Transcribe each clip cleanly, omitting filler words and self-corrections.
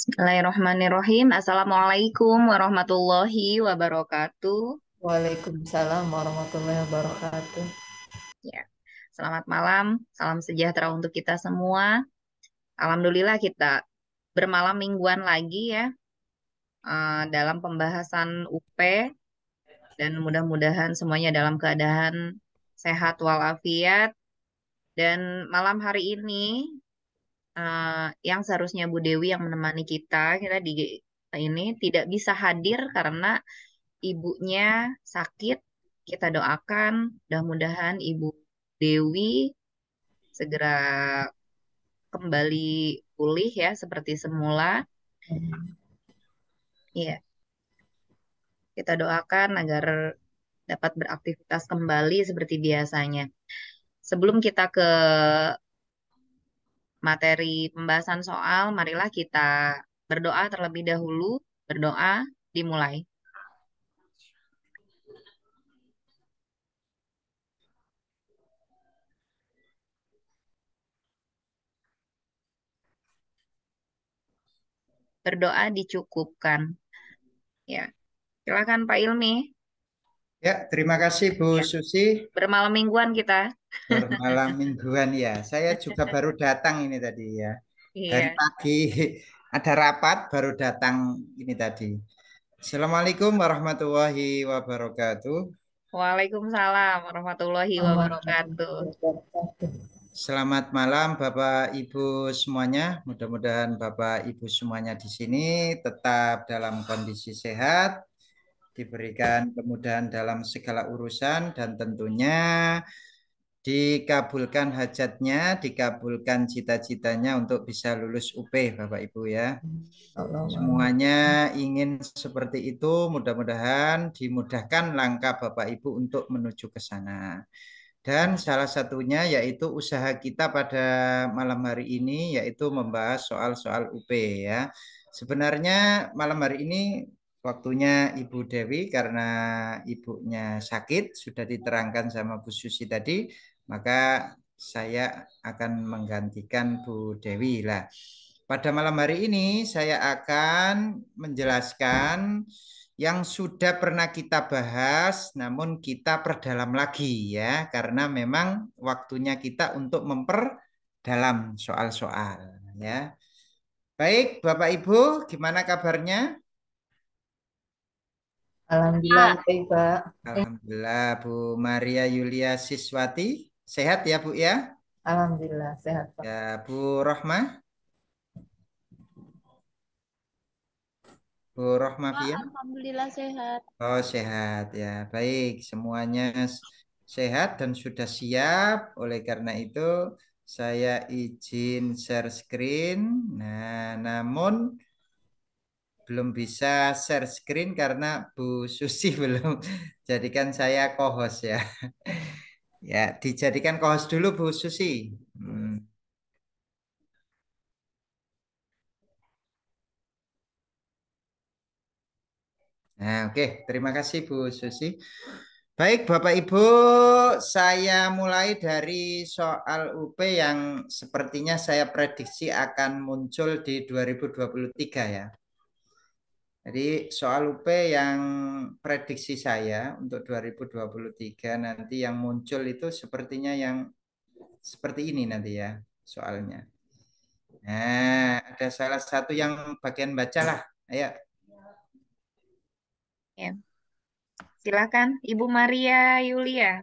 Bismillahirrahmanirrahim. Assalamualaikum warahmatullahi wabarakatuh. Waalaikumsalam warahmatullahi wabarakatuh. Ya, selamat malam. Salam sejahtera untuk kita semua. Alhamdulillah kita bermalam mingguan lagi ya dalam pembahasan UP dan mudah-mudahan semuanya dalam keadaan sehat walafiat. Dan malam hari ini yang seharusnya Bu Dewi yang menemani kita di ini tidak bisa hadir karena ibunya sakit. Kita doakan mudah-mudahan Ibu Dewi segera kembali pulih ya seperti semula. Iya, kita doakan agar dapat beraktivitas kembali seperti biasanya. Sebelum kita ke materi pembahasan soal, marilah kita berdoa terlebih dahulu. Berdoa dimulai. Berdoa dicukupkan. Ya, silakan Pak Ilmi. Ya, terima kasih Bu Ya, Susi. bermalam mingguan kita. Bermalam mingguan ya. Saya juga baru datang ini tadi ya. Dari Iya. pagi ada rapat baru datang ini tadi. Assalamualaikum warahmatullahi wabarakatuh. Waalaikumsalam warahmatullahi Selamat wabarakatuh. Selamat malam Bapak Ibu semuanya. Mudah-mudahan Bapak Ibu semuanya di sini tetap dalam kondisi sehat, diberikan kemudahan dalam segala urusan dan tentunya dikabulkan hajatnya, dikabulkan cita-citanya untuk bisa lulus UP Bapak Ibu ya. Semuanya ingin seperti itu, mudah-mudahan dimudahkan langkah Bapak Ibu untuk menuju ke sana. Dan salah satunya yaitu usaha kita pada malam hari ini yaitu membahas soal-soal UP ya. Sebenarnya malam hari ini waktunya Ibu Dewi karena ibunya sakit sudah diterangkan sama Bu Susi tadi, maka saya akan menggantikan Bu Dewi lah. Pada malam hari ini saya akan menjelaskan yang sudah pernah kita bahas, namun kita perdalam lagi ya, karena memang waktunya kita untuk memperdalam soal-soal ya. Baik, Bapak Ibu, gimana kabarnya? Pak, Alhamdulillah baik, Pak. Alhamdulillah, Bu Maria Yulia Siswati, sehat ya Bu ya? Alhamdulillah sehat Pak. Ya, Bu Rohmah, Bu Pak, Rohmavia. alhamdulillah sehat. Oh, sehat ya. Baik, semuanya sehat dan sudah siap. Oleh karena itu, saya izin share screen. Nah, namun belum bisa share screen karena Bu Susi belum jadikan saya co-host ya. Ya, dijadikan co-host dulu Bu Susi. Hmm. Nah, oke. Terima kasih Bu Susi. Baik, Bapak Ibu, saya mulai dari soal UP yang sepertinya saya prediksi akan muncul di 2023 ya. Jadi soal UP yang prediksi saya untuk 2023 nanti yang muncul itu sepertinya yang seperti ini nanti ya soalnya. Nah, ada salah satu yang bagian baca lah. Ayo. ya, silakan Ibu Maria Yulia.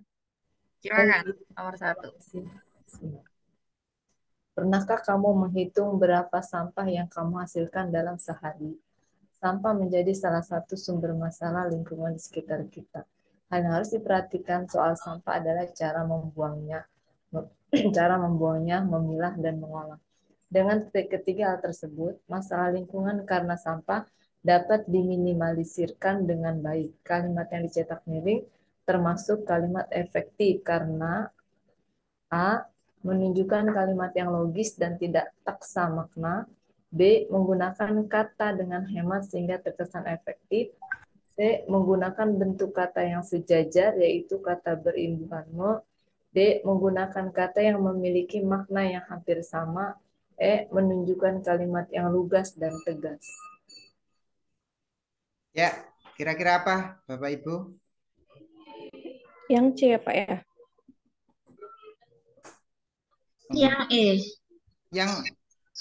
Baik, Silakan nomor satu. terima kasih. Pernahkah kamu menghitung berapa sampah yang kamu hasilkan dalam sehari? Sampah menjadi salah satu sumber masalah lingkungan di sekitar kita. Hal yang harus diperhatikan soal sampah adalah cara membuangnya, cara membuangnya, memilah, dan mengolah. Dengan ketiga hal tersebut, masalah lingkungan karena sampah dapat diminimalisirkan dengan baik. Kalimat yang dicetak miring termasuk kalimat efektif karena A. Menunjukkan kalimat yang logis dan tidak taksa makna. B. Menggunakan kata dengan hemat sehingga terkesan efektif. C. Menggunakan bentuk kata yang sejajar, yaitu kata berimbuhan mo. D. Menggunakan kata yang memiliki makna yang hampir sama. E. Menunjukkan kalimat yang lugas dan tegas. Ya, kira-kira apa, Bapak Ibu? Yang C ya Pak ya? Yang E.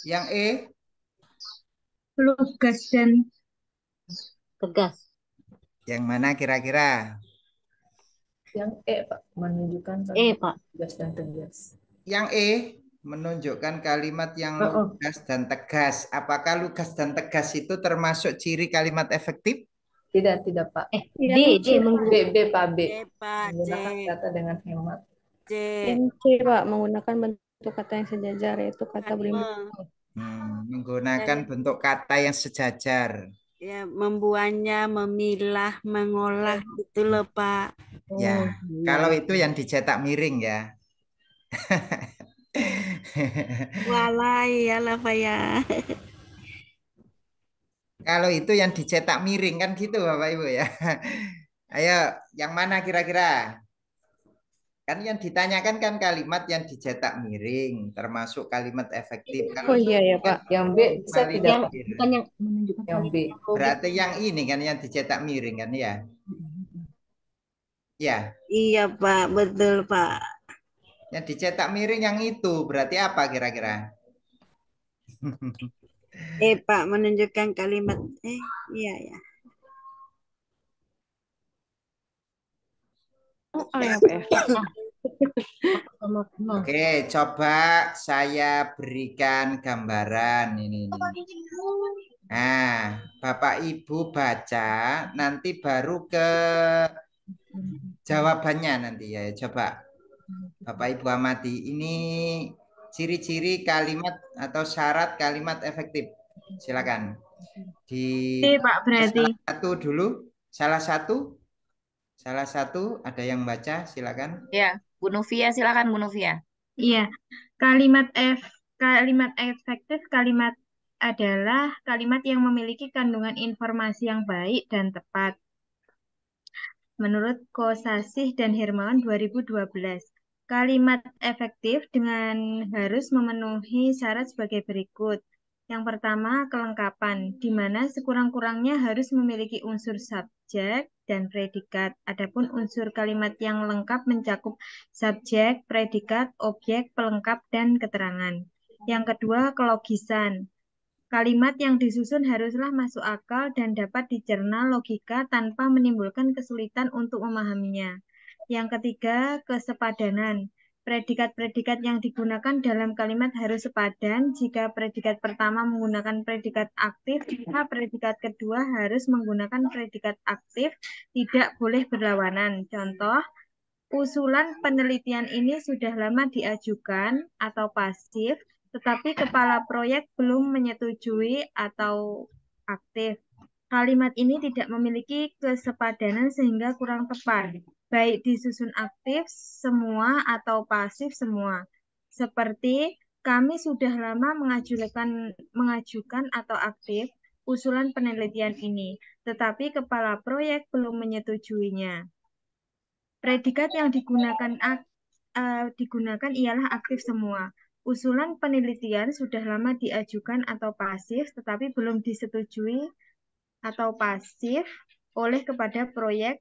Yang E, Lugas dan tegas. yang mana kira-kira? Yang E, Pak. Menunjukkan E, kalimat Pak. lugas dan tegas. Yang E, menunjukkan kalimat yang Oh, lugas dan tegas. Apakah lugas dan tegas itu termasuk ciri kalimat efektif? tidak, Pak. Yang D, C, B, Pak, B. C, Pak. C. Menggunakan kata dengan hemat. C. yang C Pak, menggunakan bentuk kata yang sejajar, yaitu kata berimbang. Menggunakan bentuk kata yang sejajar. Ya, membuangnya, memilah, mengolah, itu loh Pak. Ya, Iya. kalau itu yang dicetak miring ya. Walai ya lah Pak ya. Kalau itu yang dicetak miring kan gitu Bapak Ibu ya. Ayo, yang mana kira-kira? Kan yang ditanyakan kan kalimat yang dicetak miring, termasuk kalimat efektif. Oh iya ya Pak. Yang B bisa Kalimat tidak, Pak? Bukan yang menunjukkan Yang B. berarti yang ini kan yang dicetak miring kan ya? Ya, Iya Pak, betul Pak. yang dicetak miring yang itu berarti apa kira-kira? Pak, menunjukkan kalimat. Iya ya. Oh, A ya Pak ya? Oke, coba saya berikan gambaran ini. Nah, Bapak Ibu baca, nanti baru ke jawabannya nanti ya. Coba Bapak Ibu amati. Ini ciri-ciri kalimat atau syarat kalimat efektif. Silakan. Di Pak berarti. satu dulu, salah satu ada yang baca, silakan. Ya, Bu Novia silakan Bu Novia. Iya, kalimat efektif adalah kalimat yang memiliki kandungan informasi yang baik dan tepat. Menurut Kosasih dan Hermawan 2012, kalimat efektif dengan harus memenuhi syarat sebagai berikut. Yang pertama, kelengkapan, di mana sekurang-kurangnya harus memiliki unsur subjek dan predikat. Adapun unsur kalimat yang lengkap mencakup subjek, predikat, objek, pelengkap, dan keterangan. Yang kedua, kelogisan. Kalimat yang disusun haruslah masuk akal dan dapat dicerna logika tanpa menimbulkan kesulitan untuk memahaminya. Yang ketiga, kesepadanan. Predikat-predikat yang digunakan dalam kalimat harus sepadan. Jika predikat pertama menggunakan predikat aktif, maka predikat kedua harus menggunakan predikat aktif, tidak boleh berlawanan. Contoh, usulan penelitian ini sudah lama diajukan atau pasif, tetapi kepala proyek belum menyetujui atau aktif. Kalimat ini tidak memiliki kesepadanan sehingga kurang tepat, baik disusun aktif semua atau pasif semua. Seperti kami sudah lama mengajukan atau aktif usulan penelitian ini, tetapi kepala proyek belum menyetujuinya. Predikat yang digunakan ialah aktif semua. Usulan penelitian sudah lama diajukan atau pasif, tetapi belum disetujui atau pasif oleh kepada proyek.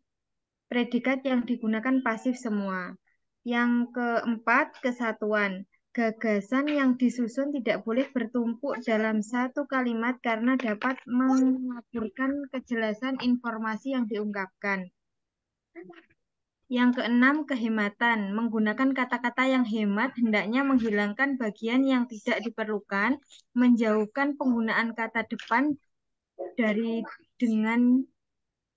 Predikat yang digunakan pasif semua. Yang keempat, kesatuan. Gagasan yang disusun tidak boleh bertumpuk dalam satu kalimat karena dapat mengaburkan kejelasan informasi yang diungkapkan. Yang keenam, kehematan. Menggunakan kata-kata yang hemat hendaknya menghilangkan bagian yang tidak diperlukan, menjauhkan penggunaan kata depan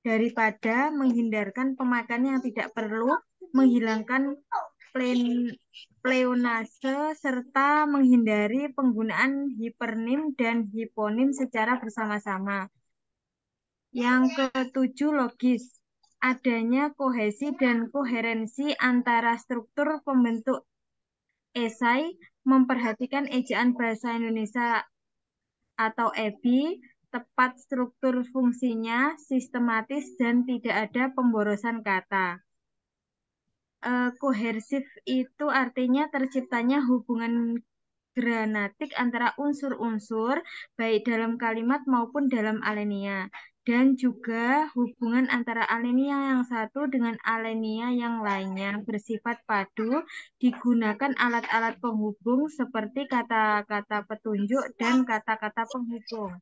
daripada menghindarkan pemakaian yang tidak perlu, menghilangkan pleonase, serta menghindari penggunaan hipernim dan hiponim secara bersama-sama. Yang ketujuh, logis. Adanya kohesi dan koherensi antara struktur pembentuk esai, memperhatikan ejaan bahasa Indonesia atau EBI, tepat struktur fungsinya, sistematis, dan tidak ada pemborosan kata. Kohersif itu artinya terciptanya hubungan gramatik antara unsur-unsur baik dalam kalimat maupun dalam alinea, dan juga hubungan antara alinea yang satu dengan alinea yang lainnya bersifat padu, digunakan alat-alat penghubung seperti kata-kata petunjuk dan kata-kata penghubung.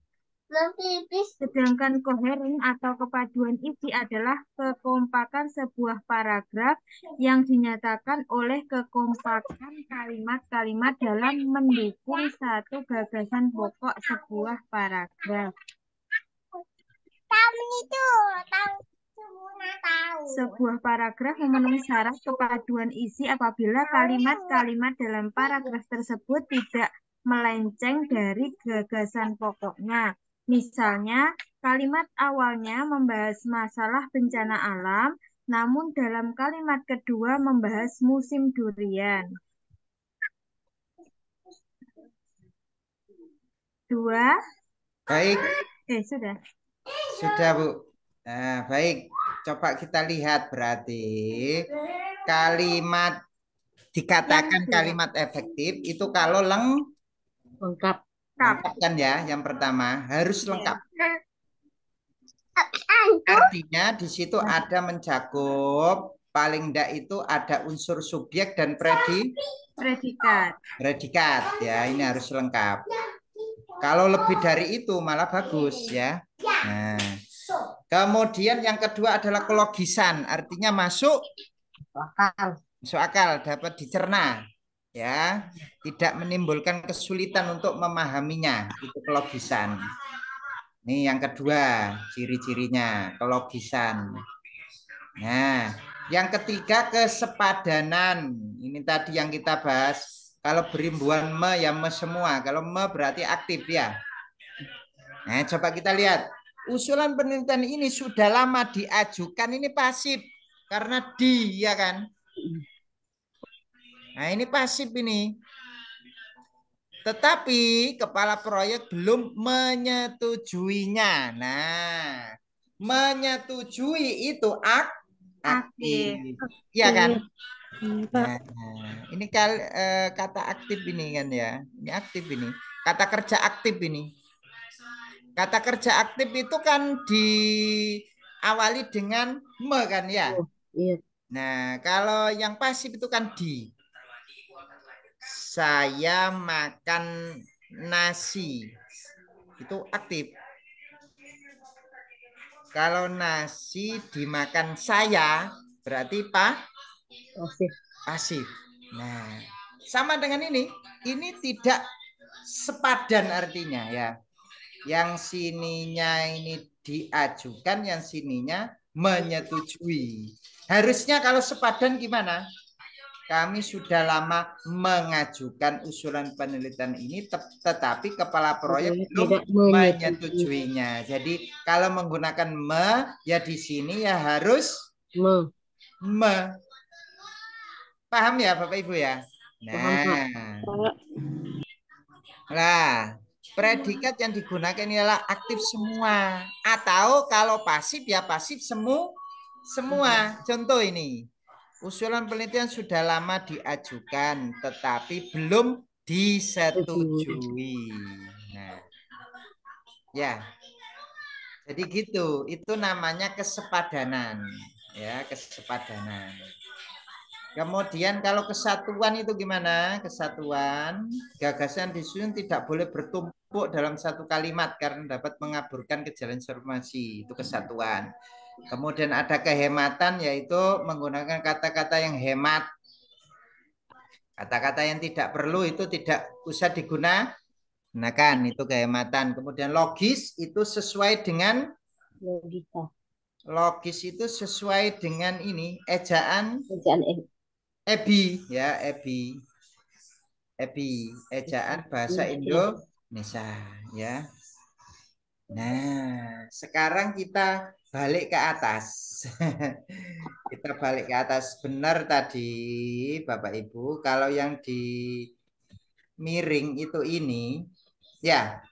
Sedangkan koheren atau kepaduan isi adalah kekompakan sebuah paragraf yang dinyatakan oleh kekompakan kalimat-kalimat dalam mendukung satu gagasan pokok sebuah paragraf. Sebuah paragraf memenuhi syarat kepaduan isi apabila kalimat-kalimat dalam paragraf tersebut tidak melenceng dari gagasan pokoknya. Misalnya, kalimat awalnya membahas masalah bencana alam, namun dalam kalimat kedua membahas musim durian. Dua. Baik. Sudah. Sudah, Bu. Nah, baik. Coba kita lihat berarti kalimat dikatakan kalimat efektif itu kalau lengkap kan ya, yang pertama harus lengkap. Artinya di situ ada mencakup, paling enggak itu ada unsur subjek dan predikat. Predikat ya, ini harus lengkap. Kalau lebih dari itu malah bagus ya. Nah, kemudian yang kedua adalah kelogisan, artinya masuk akal, dapat dicerna ya, tidak menimbulkan kesulitan untuk memahaminya, itu kelogisan. Ini yang kedua ciri-cirinya, kelogisan. Nah, yang ketiga kesepadanan. Ini tadi yang kita bahas. Kalau berimbuhan me ya me semua. Kalau me berarti aktif ya. Nah, coba kita lihat. Usulan penelitian ini sudah lama diajukan, ini pasif karena di ya kan. Nah, ini pasif ini. Tetapi kepala proyek belum menyetujuinya. Nah, menyetujui itu aktif. Iya kan? Nah, ini kata aktif ini kan ya. Ini aktif ini. Kata kerja aktif ini. Kata kerja aktif itu kan diawali dengan me kan ya. Nah, kalau yang pasif itu kan di. Saya makan nasi. Itu aktif. Kalau nasi dimakan saya berarti pasif. Nah, sama dengan ini. Ini tidak sepadan artinya ya. Yang sininya ini diajukan, yang sininya menyetujui. Harusnya kalau sepadan gimana? Kami sudah lama mengajukan usulan penelitian ini, tetapi kepala proyek belum menyetujuinya. Jadi kalau menggunakan ya di sini ya harus me. Paham ya Bapak Ibu ya? Nah, predikat yang digunakan ialah aktif semua. Atau kalau pasif ya pasif semua. Contoh ini. Usulan penelitian sudah lama diajukan, tetapi belum disetujui. Nah, ya, jadi gitu. Itu namanya kesepadanan, ya kesepadanan. Kemudian kalau kesatuan itu gimana? Kesatuan, gagasan disusun tidak boleh bertumpuk dalam satu kalimat karena dapat mengaburkan kejalan informasi. Itu kesatuan. Kemudian ada kehematan, yaitu menggunakan kata-kata yang hemat. Kata-kata yang tidak perlu itu tidak usah digunakan, itu kehematan. Kemudian logis itu sesuai dengan logika. Logis itu sesuai dengan ini ejaan Ebi ya, Ebi ejaan bahasa Indonesia ya. Nah, sekarang kita balik ke atas. Kita balik ke atas. Benar tadi Bapak Ibu, kalau yang di miring itu ini ya.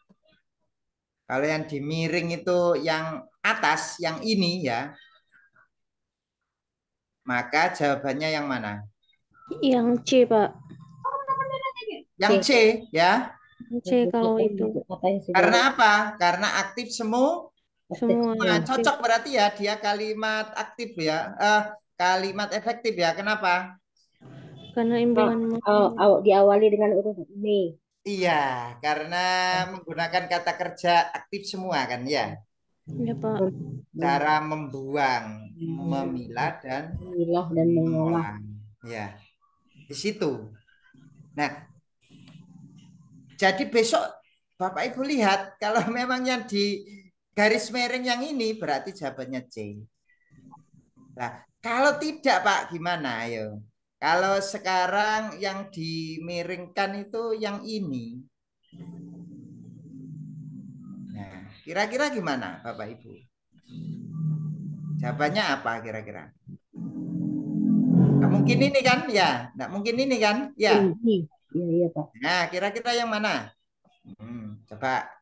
Kalau yang di miring itu yang atas, yang ini ya. Maka jawabannya yang mana? Yang C, Pak. Yang C ya. C kalau itu. Kata yang sejajar. Karena apa? Karena aktif semua. Semua Nah, aktif. cocok berarti ya dia kalimat aktif ya. Kalimat efektif ya. Kenapa? Karena imbuhan Diawali dengan huruf M. Iya, karena menggunakan kata kerja aktif semua kan ya. ya Pak. Cara membuang, memilah dan Memilah dan mengolah. Ya, di situ. Nah, jadi besok Bapak Ibu lihat kalau memang yang di garis miring yang ini berarti jawabannya C. Nah, kalau tidak Pak gimana? Ayo. Kalau sekarang yang dimiringkan itu yang ini. Nah, kira-kira gimana Bapak Ibu? Jawabannya apa kira-kira? Nggak mungkin ini kan? Ya, nggak mungkin ini kan? Ya. Iya Pak. Nah, kira-kira yang mana? Coba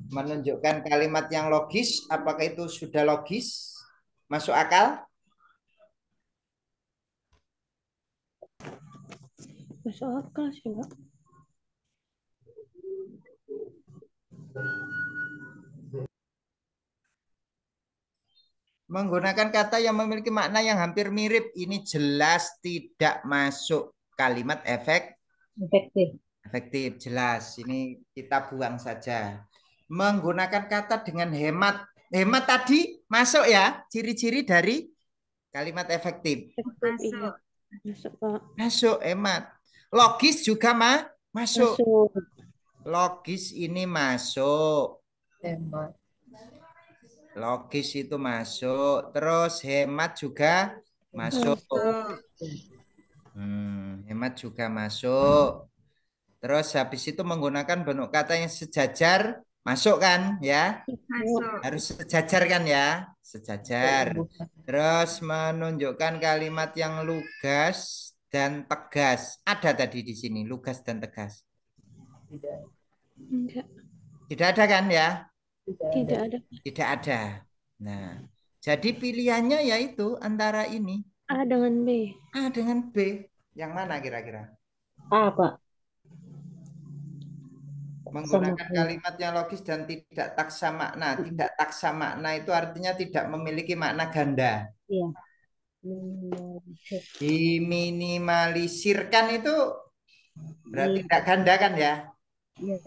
menunjukkan kalimat yang logis. Apakah itu sudah logis? Masuk akal? Masuk akal sih Pak. Menggunakan kata yang memiliki makna yang hampir mirip. Ini jelas tidak masuk kalimat Efektif. efektif. Jelas. Ini kita buang saja. Menggunakan kata dengan hemat. Hemat tadi masuk ya. Ciri-ciri dari kalimat efektif. Masuk. Masuk Pak. Masuk hemat. Logis juga masuk. Masuk. Logis ini masuk. Hemat. Logis itu masuk. Terus hemat juga masuk. Hemat juga masuk. Terus habis itu menggunakan bentuk kata yang sejajar. Masuk kan ya? Masuk. Harus sejajar kan ya? Sejajar. Terus menunjukkan kalimat yang lugas dan tegas. Ada tadi di sini lugas dan tegas. Enggak. Tidak ada kan ya? Tidak ada. Tidak ada. Nah, jadi pilihannya yaitu antara ini. A dengan B. A dengan B. Yang mana kira-kira? A Pak. Menggunakan kalimat yang logis dan tidak taksa makna. Tidak taksa makna itu artinya tidak memiliki makna ganda. Iya. Diminimalisirkan itu berarti tidak ganda kan ya? Iya.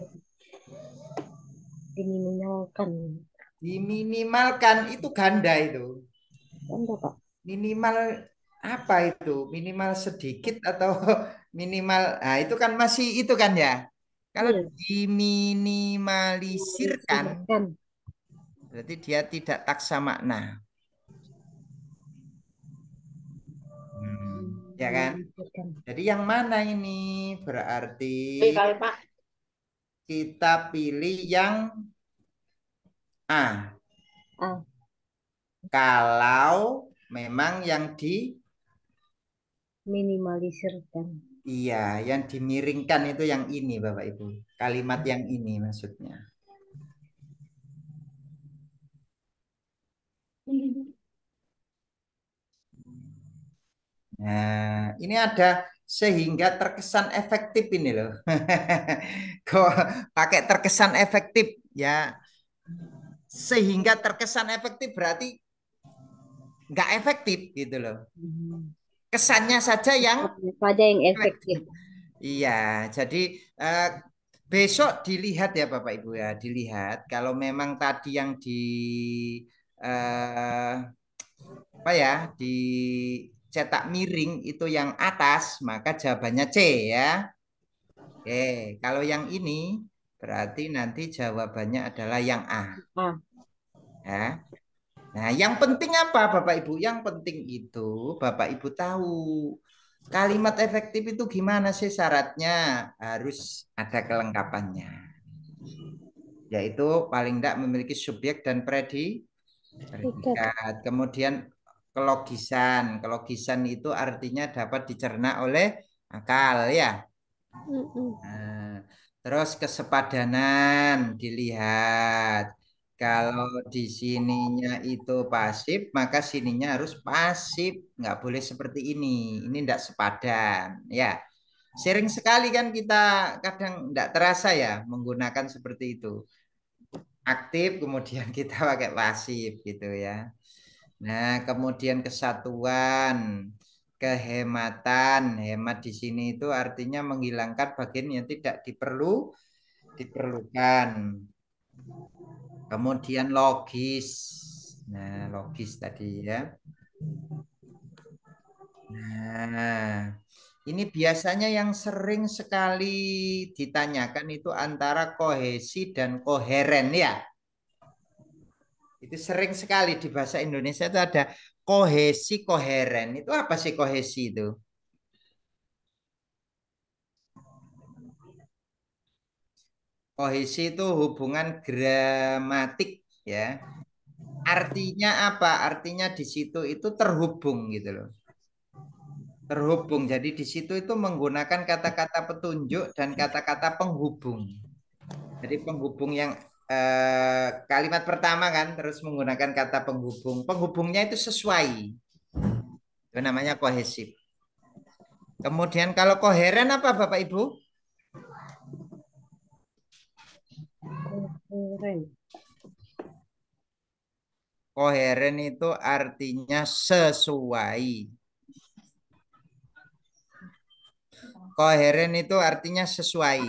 Diminimalkan. Diminimalkan itu ganda itu. Ganda Pak. Minimal apa itu? Minimal sedikit atau minimal? Nah, itu kan masih itu kan ya? Kalau diminimalisirkan, berarti dia tidak taksa makna. Ya kan? Jadi yang mana ini? Berarti kita pilih yang A. Kalau memang yang minimalisirkan. Iya, yang dimiringkan itu yang ini, Bapak Ibu. Kalimat yang ini maksudnya. Nah, ini ada sehingga terkesan efektif ini loh. Kok pakai terkesan efektif ya? Sehingga terkesan efektif berarti nggak efektif gitu loh. Kesannya saja yang efektif. Iya, jadi besok dilihat ya Bapak Ibu ya, dilihat kalau memang tadi yang apa ya dicetak miring itu yang atas, maka jawabannya C ya. Oke, kalau yang ini berarti nanti jawabannya adalah yang A. Ya. Nah, yang penting apa Bapak Ibu? Yang penting itu Bapak Ibu tahu kalimat efektif itu gimana sih syaratnya? Harus ada kelengkapannya. Yaitu paling tidak memiliki subjek dan predikat. Kemudian kelogisan. Kelogisan itu artinya dapat dicerna oleh akal ya. Nah, terus kesepadanan dilihat. Kalau di sininya itu pasif, maka sininya harus pasif. Nggak boleh seperti ini. Ini tidak sepadan. Ya. Sering sekali kan kita kadang tidak terasa ya menggunakan seperti itu. Aktif kemudian kita pakai pasif gitu ya. Nah, kemudian kesatuan, kehematan. Hemat di sini itu artinya menghilangkan bagian yang tidak diperlukan. Kemudian logis. Nah, logis tadi ya. Nah, ini biasanya yang sering sekali ditanyakan itu antara kohesi dan koheren ya. Itu sering sekali di bahasa Indonesia itu ada kohesi, koheren. Itu apa sih kohesi itu? Kohesi itu hubungan gramatik ya. Artinya apa? Artinya di situ itu terhubung gitu loh. Terhubung. Jadi di situ itu menggunakan kata-kata petunjuk dan kata-kata penghubung. Jadi penghubung yang kalimat pertama kan terus menggunakan kata penghubung. Penghubungnya itu sesuai. Itu namanya kohesif. Kemudian kalau koheren apa Bapak Ibu? Keren. Koheren itu artinya sesuai. Koheren itu artinya sesuai.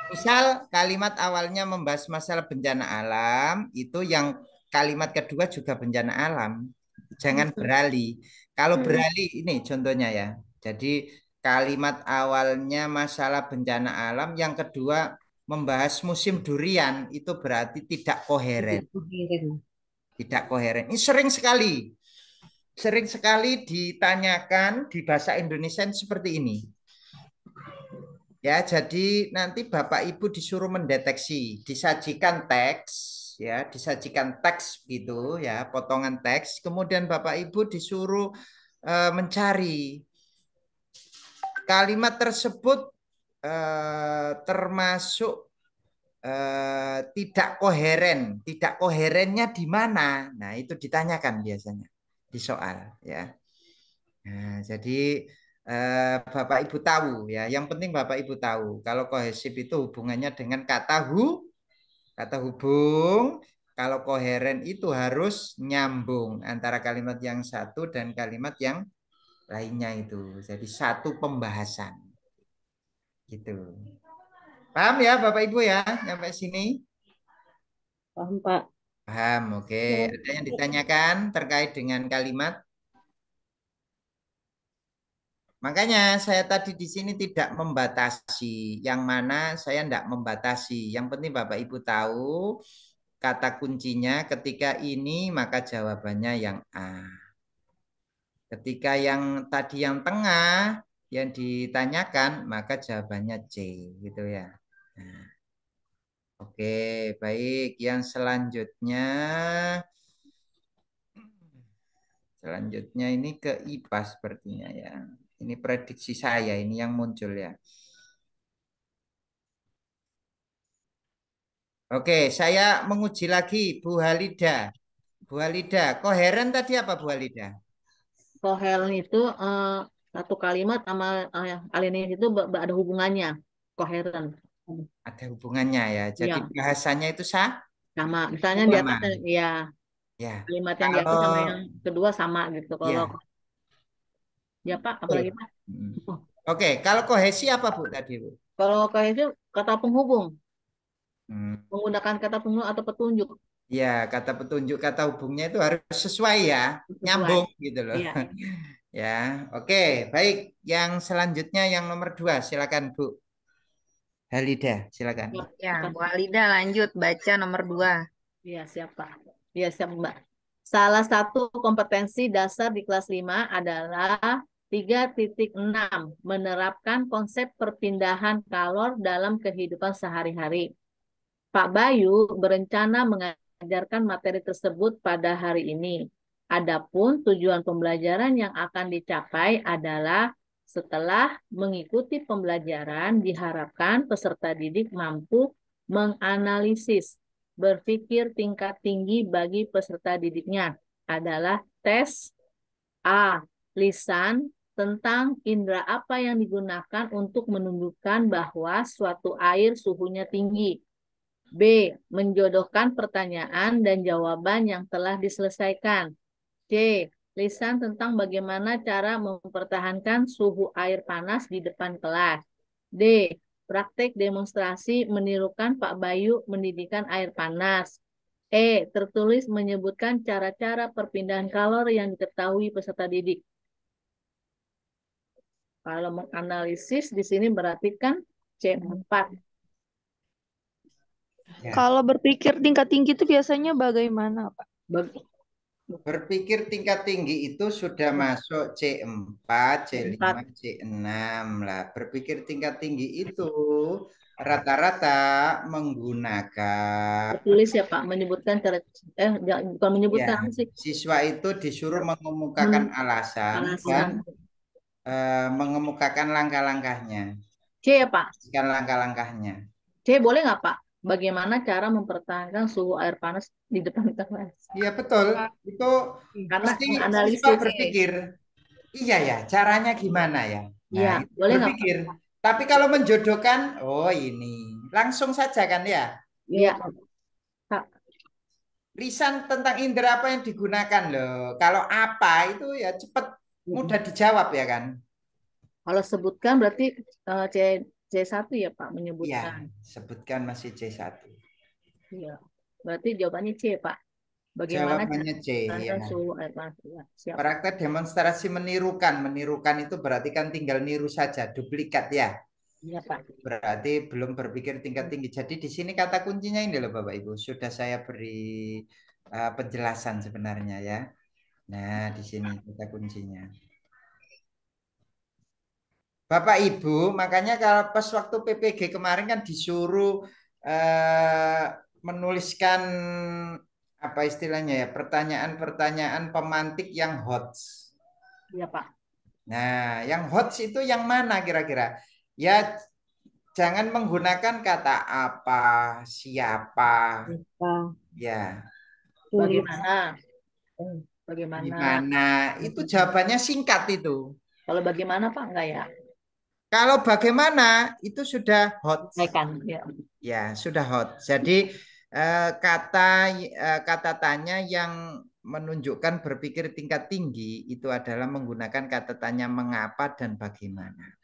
Misal kalimat awalnya membahas masalah bencana alam, itu yang kalimat kedua juga bencana alam. Jangan beralih. Kalau beralih ini contohnya ya. Jadi kalimat awalnya masalah bencana alam, yang kedua membahas musim durian, itu berarti tidak koheren. Tidak koheren. Ini sering sekali. Sering sekali ditanyakan di bahasa Indonesia seperti ini. Ya, jadi nanti Bapak Ibu disuruh mendeteksi, disajikan teks, ya, disajikan teks gitu, ya, potongan teks. Kemudian Bapak Ibu disuruh mencari kalimat tersebut termasuk tidak koheren. Tidak koherennya di mana? Nah, itu ditanyakan biasanya di soal, ya. Nah, jadi Bapak Ibu tahu ya. Yang penting Bapak Ibu tahu kalau kohesif itu hubungannya dengan kata hubung. Kalau koheren itu harus nyambung antara kalimat yang satu dan kalimat yang lainnya itu. Jadi satu pembahasan. Gitu. Paham ya Bapak Ibu ya sampai sini? Paham, Pak. Paham, oke. Ada yang ditanyakan terkait dengan kalimat? Makanya saya tadi di sini tidak membatasi. Yang mana saya tidak membatasi. Yang penting Bapak Ibu tahu kata kuncinya ketika ini maka jawabannya yang A. Ketika yang tadi yang tengah yang ditanyakan maka jawabannya C gitu ya. Nah, oke, baik. Yang selanjutnya ini ke IPA sepertinya ya. Ini prediksi saya ini yang muncul ya. Oke, saya menguji lagi Bu Halida. Bu Halida, koheren tadi apa Bu Halida? Koheren itu satu kalimat sama alinea itu ada hubungannya. Koheren. Ada hubungannya ya. Jadi Ya, bahasanya itu sama. Misalnya di sama. atas ya Ya. kalimat yang di atas sama yang kedua sama gitu. Kalau Ya. ya Pak, apalagi Pak? Oke, kalau kohesi apa Bu tadi Bu? Kalau kohesi itu kata penghubung. Hmm. Menggunakan kata penghubung atau petunjuk. Ya, kata petunjuk, kata hubungnya itu harus sesuai ya, nyambung gitu loh. Iya. Ya, oke, baik. Yang selanjutnya yang nomor 2, silakan Bu Halida, silakan. Ya, Bu Alida lanjut baca nomor 2. Iya, siapa? Iya, siap, Mbak. Salah satu kompetensi dasar di kelas 5 adalah 3.6 menerapkan konsep perpindahan kalor dalam kehidupan sehari-hari. Pak Bayu berencana mengajarkan materi tersebut pada hari ini. Adapun tujuan pembelajaran yang akan dicapai adalah setelah mengikuti pembelajaran diharapkan peserta didik mampu menganalisis, berpikir tingkat tinggi bagi peserta didiknya adalah tes A. Lisan, tentang indera apa yang digunakan untuk menunjukkan bahwa suatu air suhunya tinggi. B. Menjodohkan pertanyaan dan jawaban yang telah diselesaikan. C. Lisan tentang bagaimana cara mempertahankan suhu air panas di depan kelas. D. Praktek demonstrasi menirukan Pak Bayu mendidihkan air panas. E. Tertulis menyebutkan cara-cara perpindahan kalor yang diketahui peserta didik. Kalau menganalisis di sini berarti kan C4. Ya. Kalau berpikir tingkat tinggi itu biasanya bagaimana, Pak? Berpikir tingkat tinggi itu sudah masuk C4, C5, C6 lah. Berpikir tingkat tinggi itu rata-rata menggunakan Tertulis ya Pak, menyebutkan cara bukan menyebutkan ya, apa sih? siswa itu disuruh mengemukakan alasan dan mengemukakan langkah-langkahnya. C ya Pak. Langkah-langkahnya. C boleh nggak Pak? Bagaimana cara mempertahankan suhu air panas di depan kelas? Iya betul. Itu Karena pasti analisis siswa berpikir, iya ya, caranya gimana ya? Iya, Nah, boleh nggak Pak? berpikir. Tapi kalau menjodohkan, oh ini langsung saja kan ya? Iya. Lisan tentang indera apa yang digunakan loh. Kalau apa itu ya cepat mudah dijawab ya kan? Kalau sebutkan berarti C1 ya Pak menyebutkan. Iya, sebutkan masih C1. Iya. Berarti jawabannya C Pak. Bagaimana Jawabannya C ya. suhu air panas? Ya, siap. Praktek demonstrasi menirukan. Menirukan itu berarti kan tinggal niru saja, duplikat ya. Iya Pak. Berarti belum berpikir tingkat tinggi. Jadi di sini kata kuncinya ini loh Bapak Ibu. Sudah saya beri penjelasan sebenarnya ya. Nah, di sini kata kuncinya. Bapak Ibu, makanya kalau pas waktu PPG kemarin kan disuruh menuliskan apa istilahnya ya, pertanyaan-pertanyaan pemantik yang hot. Iya Pak. Nah, yang hot itu yang mana kira-kira? Ya, jangan menggunakan kata apa, siapa, ya. Bagaimana? Bagaimana? Gimana? Itu jawabannya singkat itu. Kalau bagaimana Pak enggak ya? Kalau bagaimana itu sudah hot. Ya. Ya, sudah hot. Jadi kata tanya yang menunjukkan berpikir tingkat tinggi itu adalah menggunakan kata tanya mengapa dan bagaimana.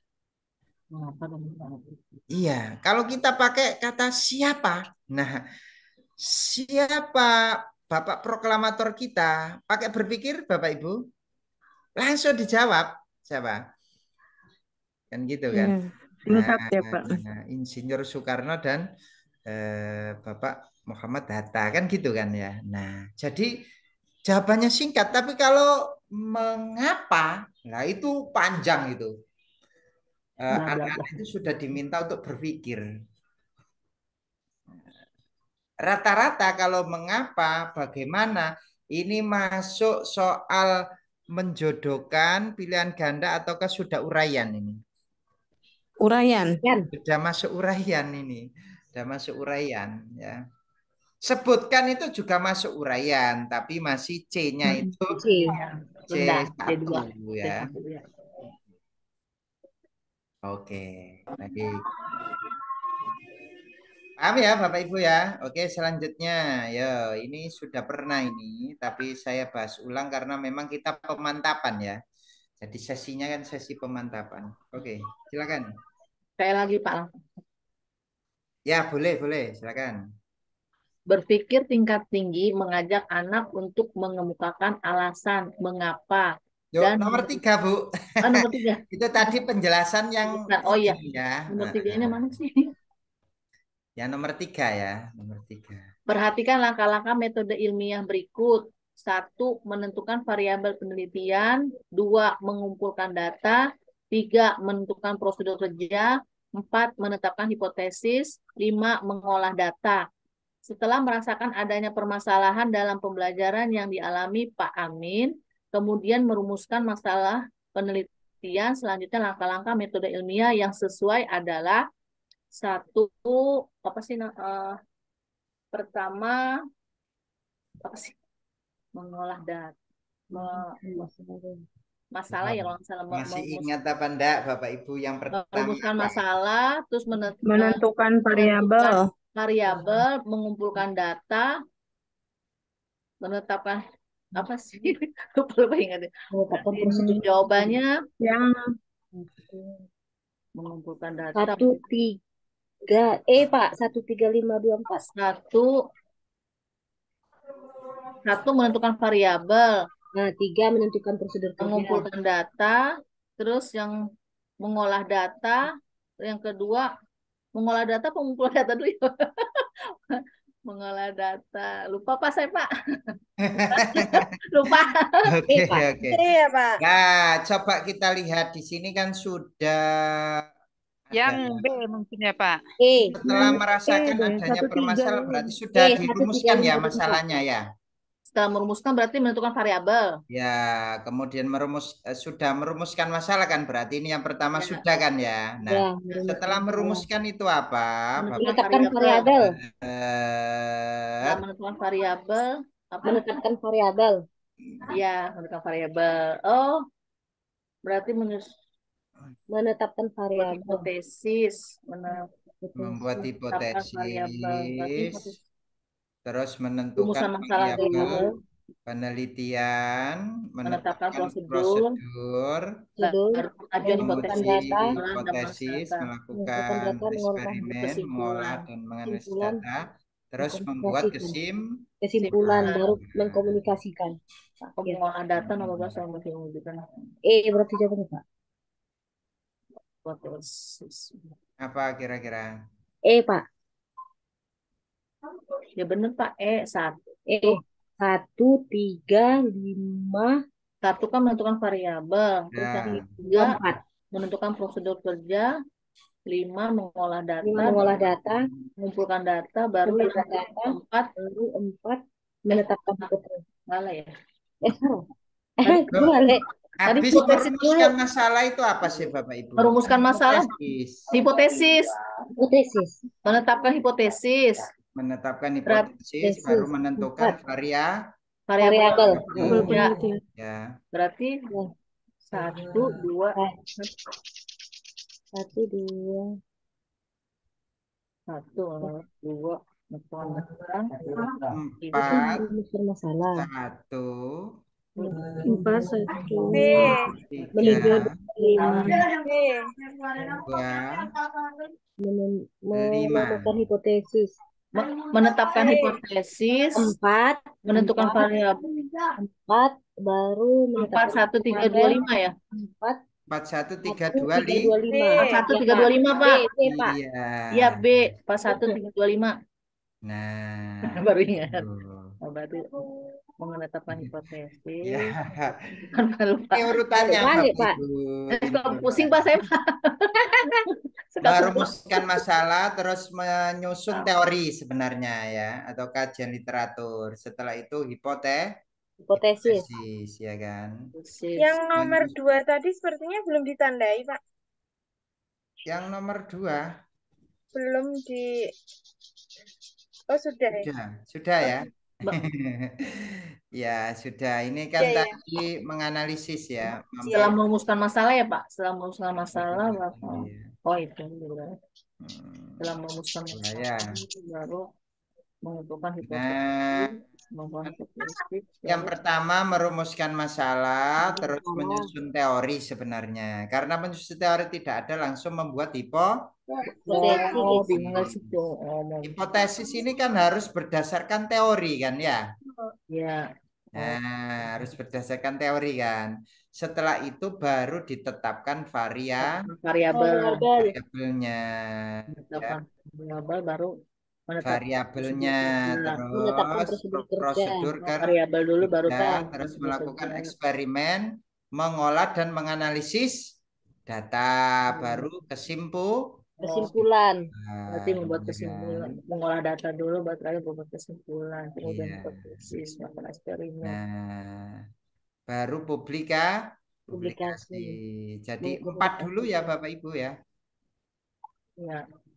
Iya, kalau kita pakai kata siapa, nah siapa Bapak proklamator kita, pakai berpikir Bapak Ibu, langsung dijawab siapa, kan gitu kan? Singkat ya Pak. Insinyur Soekarno dan Bapak Muhammad Hatta kan gitu kan ya. Nah, jadi jawabannya singkat, tapi kalau mengapa, nah itu panjang itu. Anak-anak itu sudah diminta untuk berpikir. Rata-rata kalau mengapa, bagaimana, ini masuk soal menjodohkan pilihan ganda ataukah sudah uraian ini? Uraian. Sudah masuk uraian ini. Sudah masuk uraian ya. Sebutkan itu juga masuk uraian, tapi masih C-nya itu C1 ya. Oke, baik. Paham ya Bapak Ibu ya? Oke, selanjutnya. Ya, ini sudah pernah ini, tapi saya bahas ulang karena memang kita pemantapan ya. Jadi sesinya kan sesi pemantapan. Oke, silakan. Saya lagi Pak. Ya, boleh, silakan. Berpikir tingkat tinggi mengajak anak untuk mengemukakan alasan mengapa. Yuk, nomor 3, Bu. Nomor 3. Itu tadi penjelasan yang oh iya ya. Nomor 3 ini mana sih? Ya, nomor 3 ya. Nomor 3. Perhatikan langkah-langkah metode ilmiah berikut. 1. Menentukan variabel penelitian. 2. Mengumpulkan data. 3. Menentukan prosedur kerja. 4. Menetapkan hipotesis. 5. Mengolah data. Setelah merasakan adanya permasalahan dalam pembelajaran yang dialami Pak Amin, kemudian merumuskan masalah penelitian, selanjutnya langkah-langkah metode ilmiah yang sesuai adalah 1. Apa sih? Pertama, apa sih? Mengolah data. masalah ya kalau nggak salah Masih ingat apa enggak Bapak Ibu yang pertama merumuskan apa? masalah, terus Menentukan menentukan variabel. variabel, mengumpulkan data, menetapkan apa sih? Lupa ingat. Menetapkan prosedur Jawabannya Yang mengumpulkan data 1, 3 Pak 1, 3, 5, 2, 4. satu menentukan variabel, Nah 3 menentukan prosedur kerja. mengumpulkan data, terus yang mengolah data, yang kedua mengolah data, pengumpul data dulu ya. Mengolah data, lupa Pak saya Pak, lupa. Oke, Pak. oke. Iya, Pak. Nah, coba kita lihat di sini kan sudah Yang ada. B mungkin ya Pak. Setelah yang merasakan deh, adanya 1, 3, permasalahan berarti sudah 1, 3, dirumuskan 5, ya 2, 4. masalahnya ya. Setelah merumuskan berarti menentukan variabel. Ya, kemudian sudah merumuskan masalah kan berarti ini yang pertama sudah kan ya. Nah, setelah merumuskan itu apa? Menetapkan variabel. Setelah menentukan variabel, apa? Menetapkan variabel. Iya, menentukan variabel. Oh, berarti menetappan variabel. Hipotesis, membuat hipotesis, terus menentukan rumusan masalah variabel, dulu, penelitian, menetapkan prosedur, baru ajuan hipotesis, melakukan eksperimen, mengolah dan menganalisis data, terus membuat kesimpulan, baru mengkomunikasikan. Pengelolaan data nomor 12 yang menunjukkan. Berarti jawabannya Pak. Hipotesis. Apa kira-kira? Pak. Ya benar Pak. 1. 1, 3, 5. 1 kan menentukan variabel. Terus yang 3 menentukan prosedur kerja. 5 mengolah data. Mengumpulkan data. Baru yang 4. Menetapkan hipotesis. Salah ya? Habis merumuskan masalah itu apa sih Bapak Ibu? Merumuskan masalah. Hipotesis. Menetapkan hipotesis. Baru menentukan variabel. Ya. Berarti 1, 2. 4, hipotesis. Menetapkan hipotesis. 4 menentukan variabel. 4 baru 4, 1, 3, 2, 5 ya. 4, 1, 3, 2, 5. 1, 3, 2, 5 Pak. Iya B. 4, 1, 3, 2, 5. Nah, baru ingat. Berarti menetapkan hipotesis. Ya. Ini urutannya Pak. Pusing Pak saya. Merumuskan masalah terus menyusun teori sebenarnya ya atau kajian literatur. Setelah itu hipotesis ya kan. Yang nomor 2 tadi sepertinya belum ditandai Pak. Yang nomor 2 belum di. Oh sudah ya. Ya sudah. Ini kan tadi menganalisis ya. Setelah merumuskan masalah ya Pak. Setelah merumuskan masalah oh itu. Setelah merumuskan masalah baru menentukan hipotesis. Yang pertama merumuskan masalah terus menyusun teori sebenarnya. Karena menyusun teori tidak ada langsung membuat hipotesis ini kan harus berdasarkan teori kan ya. Ya. Nah, harus berdasarkan teori kan. Setelah itu baru ditetapkan variabelnya. Variabel baru variabelnya terus prosedur variabel dulu baru terus melakukan eksperimen, mengolah dan menganalisis data, baru kesimpulan. Berarti membuat kesimpulan, mengolah data dulu, baru terakhir membuat kesimpulan, kemudian hipotesis, melakukan eksperimen. Nah, baru publikasi. Jadi 4 dulu ya Bapak Ibu ya.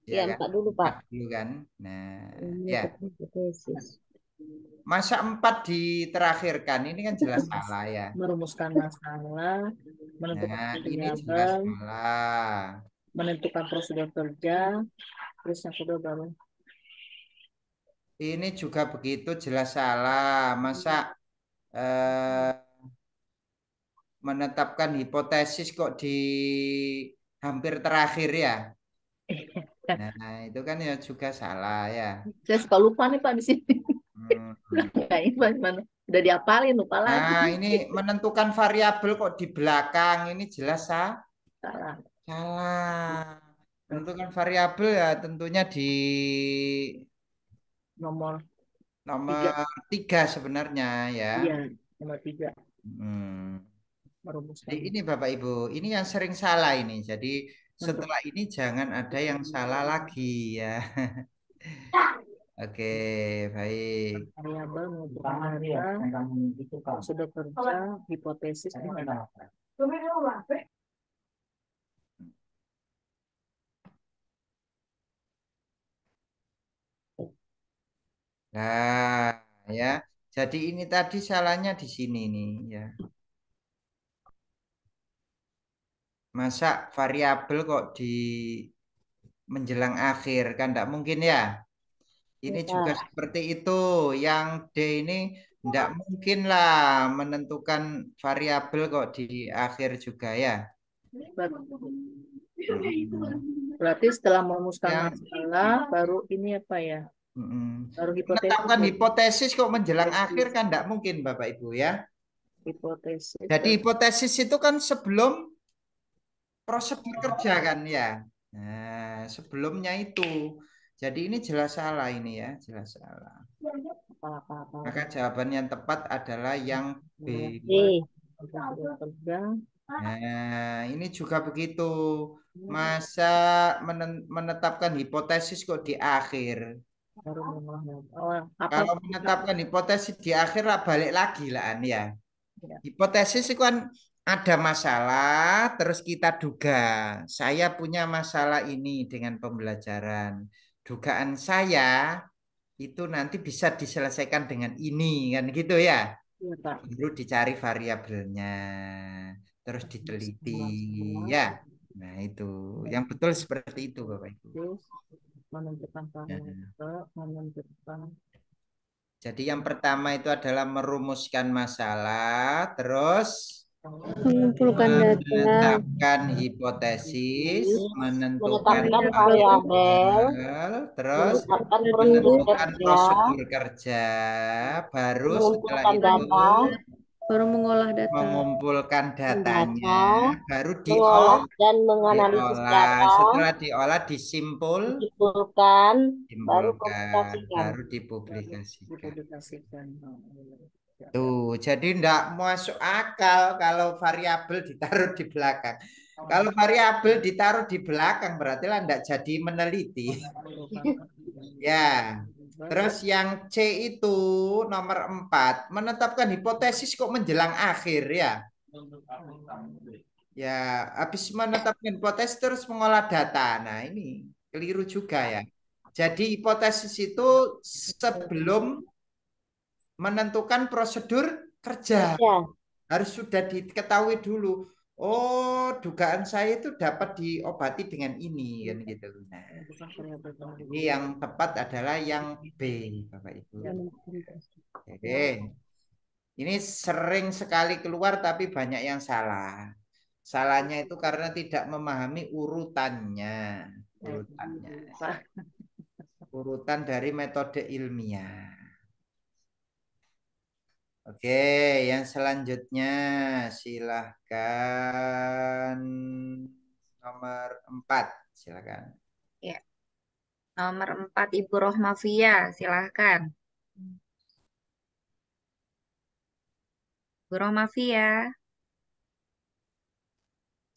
Ya 4 dulu Pak. 4 dulu kan. Nah, ya. Masa 4 diterakhirkan? Ini kan jelas salah ya. Merumuskan masalah, menentukan Nah, ini jelas variabel, salah. menentukan prosedur kerja, terus yang kedua baru. Ini juga begitu jelas salah. Masa menetapkan hipotesis kok di hampir terakhir ya? Nah, itu kan ya juga salah ya. Saya suka lupa nih Pak di sini. Hmm. Ya, ini bagaimana? Udah diapalin, lupa lagi. Nah, ini menentukan variabel kok di belakang. Ini jelas Salah. salah. Menentukan variabel ya tentunya di Nomor nomor 3 sebenarnya ya. iya, nomor 3 Hmm. merumuskan. Jadi ini Bapak Ibu, ini yang sering salah ini. Jadi setelah ini jangan ada yang salah lagi ya. Oke, baik. Variabel menentukan data, prosedur kerja, hipotesis. Nah, ya. Jadi ini tadi salahnya di sini nih ya. Masa variabel kok di menjelang akhir kan tidak mungkin ya. Ini juga seperti itu. Yang D ini tidak mungkin lah menentukan variabel kok di akhir juga ya. Berarti setelah merumuskan Yang masalah, baru ini apa ya? Baru hipotesis. menetapkan hipotesis kok menjelang akhir kan tidak mungkin Bapak Ibu ya. Hipotesis. Jadi hipotesis itu kan sebelum prosedur kerja kan ya. Nah, sebelumnya itu. Jadi ini jelas salah ini ya, jelas salah. Maka jawaban yang tepat adalah yang B. Nah, ini juga begitu. Masa menetapkan hipotesis kok di akhir? Kalau menetapkan hipotesis di akhir lah balik lagi lah ya. Hipotesis itu kan ada masalah, terus kita duga. Saya punya masalah ini dengan pembelajaran. Dugaan saya itu nanti bisa diselesaikan dengan ini, kan gitu ya. Baru dicari variabelnya, terus diteliti, ya. Nah itu, yang betul seperti itu, Bapak Ibu. Menentukan variabel, menentukan. Jadi yang pertama itu adalah merumuskan masalah, terus mengumpulkan data, menetapkan hipotesis, menentukan menetapkan variabel, variabel, terus menetapkan prosedur menentukan kerja, prosedur kerja, baru setelah mengumpulkan itu data, baru mengolah data, mengumpulkan datanya, baru mengolah dan menganalisis diolah. data, Setelah diolah disimpulkan, baru publikasikan. baru dipublikasikan. Tuh, jadi enggak masuk akal kalau variabel ditaruh di belakang. Kalau variabel ditaruh di belakang berarti lah enggak jadi meneliti. Ya. Terus yang C itu nomor 4, menetapkan hipotesis kok menjelang akhir ya. Ya, habis menetapkan hipotesis terus mengolah data. Nah, ini keliru juga ya. Jadi hipotesis itu sebelum menentukan prosedur kerja. Harus sudah diketahui dulu. Oh, dugaan saya itu dapat diobati dengan ini kan gitu. Nah, ini yang tepat adalah yang B, Bapak Ibu. Oke. Ini sering sekali keluar tapi banyak yang salah. Salahnya itu karena tidak memahami urutannya. Urutan dari metode ilmiah. Oke, yang selanjutnya silahkan nomor 4, silahkan. Ya. Nomor 4 Ibu Rohmavia, silahkan. Ibu Rohmavia.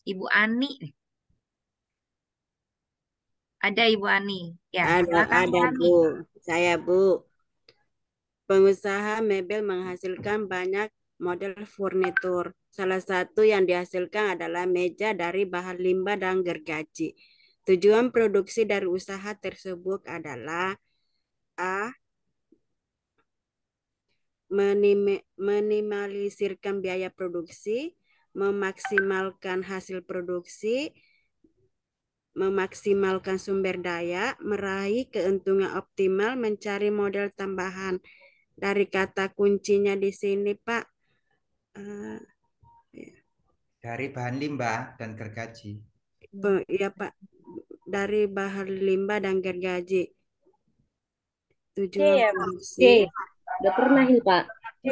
Ibu Ani. Ada Ibu Ani. Ya, silakan Ada Ani. Bu. Saya Bu. Pengusaha mebel menghasilkan banyak model furnitur. Salah satu yang dihasilkan adalah meja dari bahan limbah dan gergaji. Tujuan produksi dari usaha tersebut adalah A. meminimalisirkan biaya produksi, memaksimalkan hasil produksi, memaksimalkan sumber daya, meraih keuntungan optimal, mencari modal tambahan. Dari kata kuncinya di sini, Pak. Dari bahan limbah dan gergaji. Iya, Pak. Dari bahan limbah dan gergaji. Tujuan C. produksi. Udah pernah ini, Pak. C.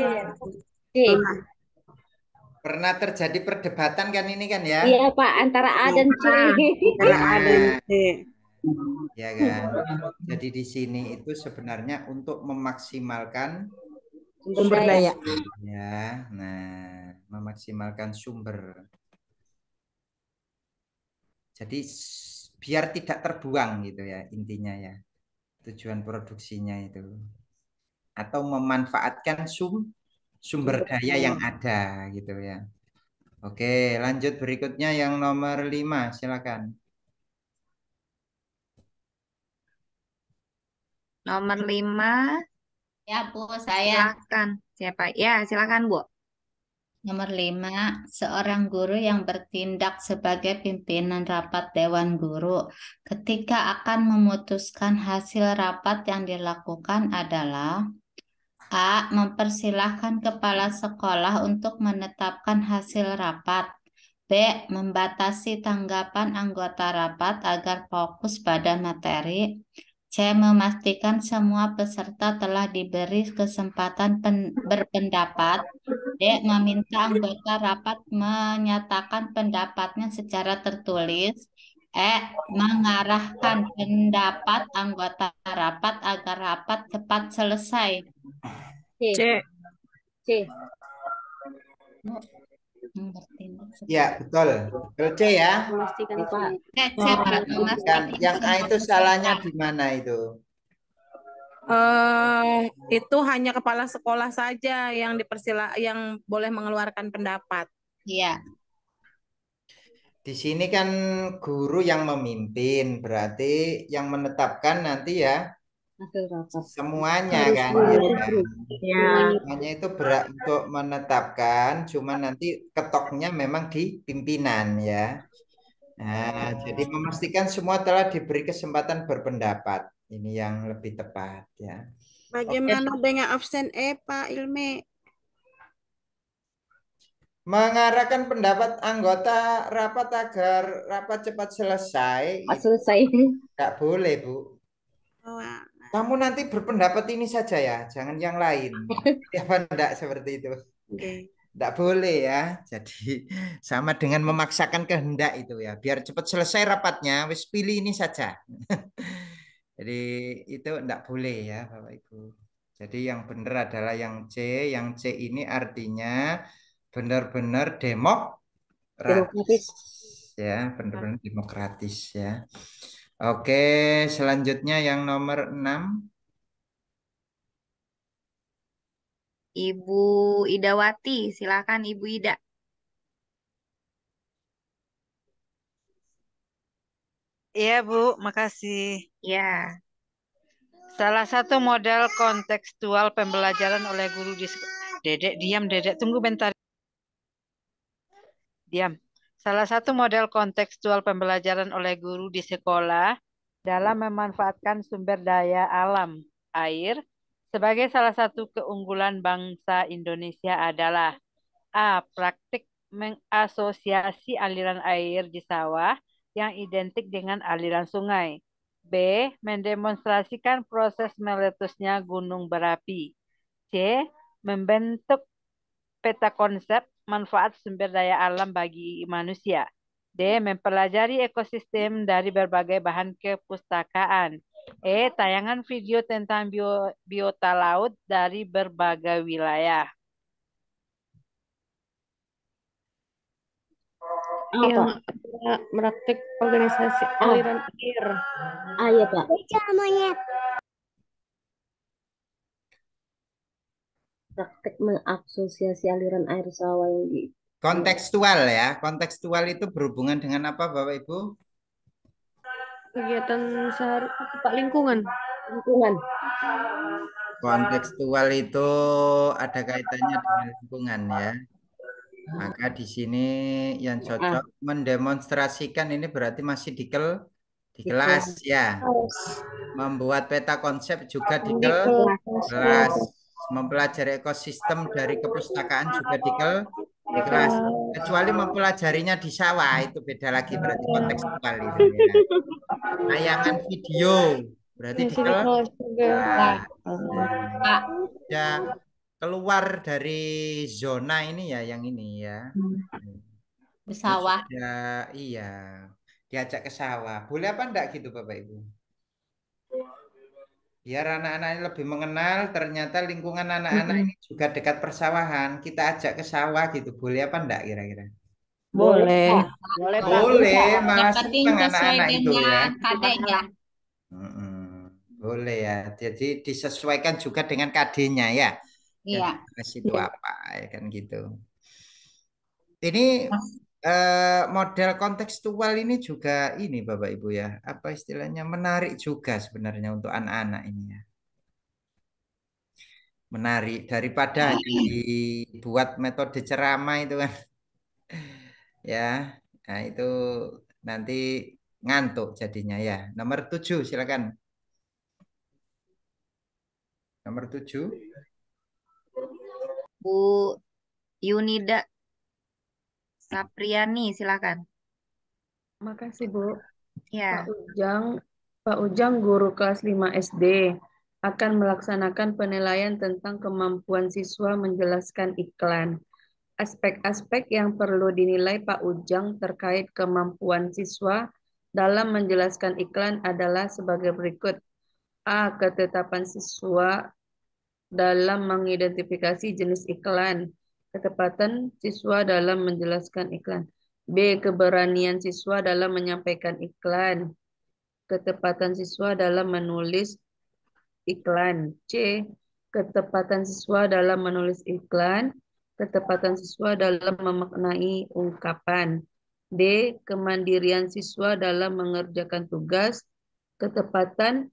Pernah terjadi perdebatan kan ini kan ya? Iya, Pak, antara A dan C. Antara A dan C. Ya kan. Jadi di sini itu sebenarnya untuk memaksimalkan Sumber daya. Ya, nah, memaksimalkan sumber. Jadi biar tidak terbuang gitu ya intinya ya. Tujuan produksinya itu. Atau memanfaatkan sumber daya yang ada gitu ya. Oke, lanjut berikutnya yang nomor 5, silakan. Nomor 5. Ya, Bu, saya. Silakan. Siapa? Ya, silakan, Bu. Nomor 5, seorang guru yang bertindak sebagai pimpinan rapat Dewan Guru ketika akan memutuskan hasil rapat yang dilakukan adalah A. Mempersilahkan kepala sekolah untuk menetapkan hasil rapat. B. Membatasi tanggapan anggota rapat agar fokus pada materi. C. Memastikan semua peserta telah diberi kesempatan berpendapat. D. Meminta anggota rapat menyatakan pendapatnya secara tertulis. E. Mengarahkan pendapat anggota rapat agar rapat cepat selesai. C. C. Ya, betul. Betul C ya. Memastikan, Pak. C, Pak. Memastikan. Yang A itu salahnya di mana itu? Itu hanya kepala sekolah saja yang yang boleh mengeluarkan pendapat. Iya. Di sini kan guru yang memimpin, berarti yang menetapkan nanti ya semuanya kan. Ya. Semuanya itu berat untuk menetapkan, cuma nanti ketoknya memang di pimpinan ya. Nah, jadi memastikan semua telah diberi kesempatan berpendapat. Ini yang lebih tepat ya. Bagaimana dengan option E, Pak Ilmi? Mengarahkan pendapat anggota rapat agar rapat cepat selesai. Nggak boleh, Bu. Kamu nanti berpendapat ini saja ya, jangan yang lain. Apa enggak seperti itu? Enggak boleh ya. Jadi sama dengan memaksakan kehendak itu ya. Biar cepat selesai rapatnya, wis pilih ini saja. Jadi itu enggak boleh ya, Bapak Ibu. Jadi yang benar adalah yang C. Yang C ini artinya benar-benar demokratis ya, benar-benar demokratis ya. Oke, selanjutnya yang nomor 6. Ibu Idawati, silakan Ibu Ida. Iya, Bu, makasih. Ya. Salah satu model kontekstual pembelajaran oleh guru di Dedek, diam Dedek, tunggu bentar. Diam. Salah satu model kontekstual pembelajaran oleh guru di sekolah dalam memanfaatkan sumber daya alam, air, sebagai salah satu keunggulan bangsa Indonesia adalah A. Praktik mengasosiasi aliran air di sawah yang identik dengan aliran sungai. B. Mendemonstrasikan proses meletusnya gunung berapi. C. Membentuk peta konsep manfaat sumber daya alam bagi manusia. D. Mempelajari ekosistem dari berbagai bahan kepustakaan. E. Tayangan video tentang biota laut dari berbagai wilayah. Yang meraktik organisasi aliran air. Iya, Pak. Praktek mengasosiasi aliran air sawah yang di Kontekstual ya. Kontekstual itu berhubungan dengan apa, Bapak Ibu? Kegiatan sehari Pak lingkungan. Kontekstual itu ada kaitannya dengan lingkungan ya. Maka di sini yang cocok mendemonstrasikan ini berarti masih di kelas ya. Membuat peta konsep juga di kelas. Mempelajari ekosistem dari kepustakaan juga di kelas. Kecuali mempelajarinya di sawah itu beda lagi berarti kontekstual itu ya. Tayangan video berarti di kelas. Ya keluar dari zona ini ya yang ini ya. Di sawah. Ya, iya. Diajak ke sawah. Boleh apa enggak gitu Bapak Ibu? Biar anak-anak ini lebih mengenal ternyata lingkungan anak-anak ini juga dekat persawahan. Kita ajak ke sawah gitu. Boleh apa enggak kira-kira? Boleh. Boleh, Pak. Boleh, malah Yang penting senang sesuai anak-anak itu ya. dengan kadeknya. Boleh ya. Jadi disesuaikan juga dengan KD-nya ya. Iya. Itu apa ya kan gitu. Ini model kontekstual ini juga ini Bapak Ibu ya. Apa istilahnya menarik juga sebenarnya untuk anak-anak ini ya. Menarik daripada dibuat metode ceramah itu kan. Ya. Nah, itu nanti ngantuk jadinya ya. Nomor 7 silakan. Nomor 7. Bu Yunida Sapriani, silakan. Makasih, Bu. Ya. Pak Ujang, guru kelas 5 SD, akan melaksanakan penilaian tentang kemampuan siswa menjelaskan iklan. Aspek-aspek yang perlu dinilai Pak Ujang terkait kemampuan siswa dalam menjelaskan iklan adalah sebagai berikut. A. Ketetapan siswa dalam mengidentifikasi jenis iklan. Ketepatan siswa dalam menjelaskan iklan. B. Keberanian siswa dalam menyampaikan iklan. Ketepatan siswa dalam menulis iklan. C. Ketepatan siswa dalam menulis iklan. Ketepatan siswa dalam memaknai ungkapan. D. Kemandirian siswa dalam mengerjakan tugas. Ketepatan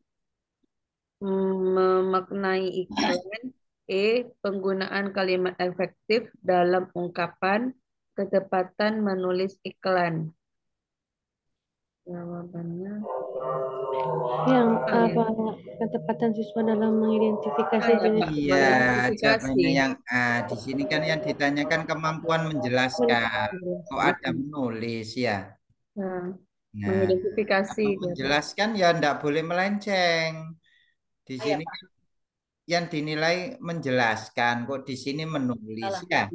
memaknai iklan. E. Penggunaan kalimat efektif dalam ungkapan. Ketepatan menulis iklan. Jawabannya yang apa ketepatan siswa dalam mengidentifikasi jenis Iya, jawabannya yang A. Di sini kan yang ditanyakan kemampuan menjelaskan. Kok ada menulis ya? Nah, Nah, mengidentifikasi. kalau menjelaskan ya enggak boleh melenceng. Di sini kan yang dinilai menjelaskan, kok di sini menulis ya.